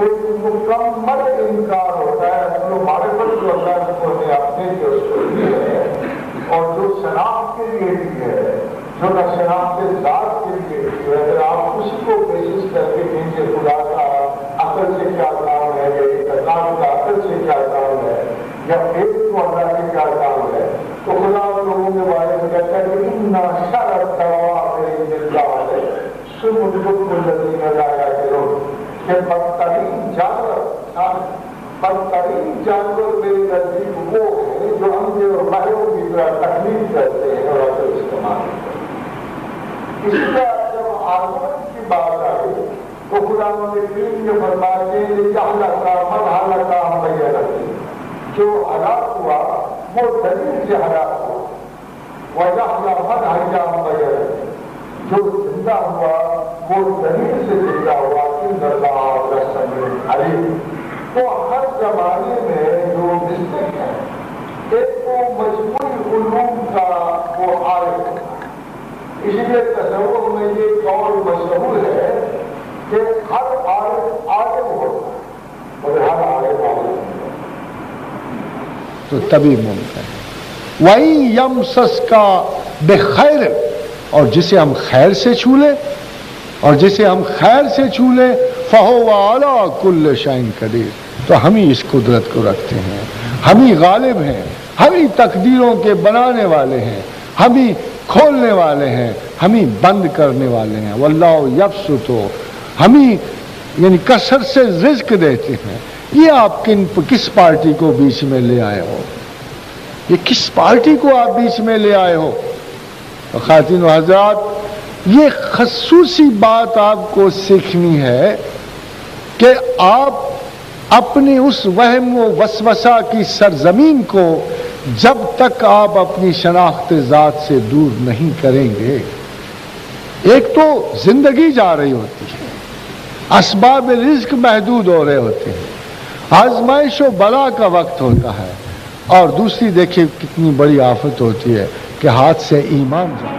ایک مکمل انکار ہوتا ہے. اصل و معرفت جو اللہ کو نے اپنے جو اس کو دی ہے اور جو شناخت کے لیے دی ہے، جو نہ شناخت ذات کے لیے دی ہے، اگر آپ اسی کو کوشش کر کے دیجیے خدا کا عقل سے کیا کام ہے یا اللہ کا عقل سے کیا کام ہے یا ایک کو اللہ سے کیا کام ہے، تو خدا لوگوں کے بارے میں کہتا ہے کہ اتنا شرط کہ بدترین جانور میرے نزدیک وہ ہیں جو ہم جو مہروں کی طرح تکلیف کرتے ہیں اور عقل استعمال کرتے ہیں. اسی طرح جب آزمائش کی بات آئی تو خدا نے کریم کے فرماتے ہیں جو ہلاک ہوا وہ دلیل سے ہلاک ہوا، جو زندہ ہوا وہ دلیل سے زندہ ہوا. تو ہر زمانے میں جو مسٹک ہے ایک تو مجموعی علوم کا وہ عالم ہوتا ہے. اسی لیے تصور میں یہ قول مشہور ہے کہ ہر عالم ہوتا ہے اور ہر عالم ہوتا ہے. تو تبھی ممکن وہی یمسس کا بخیر، اور جسے ہم خیر سے چھو لیں اور جسے ہم خیر سے چھو لیں فہو علی کل شیء قدیر، تو ہم ہی اس قدرت کو رکھتے ہیں، ہم ہی غالب ہیں ہم ہی تقدیروں کے بنانے والے ہیں، ہم ہی کھولنے والے ہیں، ہم ہی بند کرنے والے ہیں۔ واللہ یبسط، ہم ہی یعنی کثرت سے رزق دیتے ہیں۔ یہ آپ کس پارٹی کو بیچ میں لے آئے ہو؟ یہ کس پارٹی کو آپ بیچ میں لے آئے ہو؟ خواتین و حضرات، یہ خصوصی بات آپ کو سیکھنی ہے کہ آپ اپنی اس وہم و وسوسہ کی سرزمین کو جب تک آپ اپنی شناخت ذات سے دور نہیں کریں گے، ایک تو زندگی جا رہی ہوتی ہے، اسباب رزق محدود ہو رہے ہوتے ہیں، آزمائش و بلا کا وقت ہوتا ہے، اور دوسری دیکھیے کتنی بڑی آفت ہوتی ہے کہ ہاتھ سے ایمان جائے۔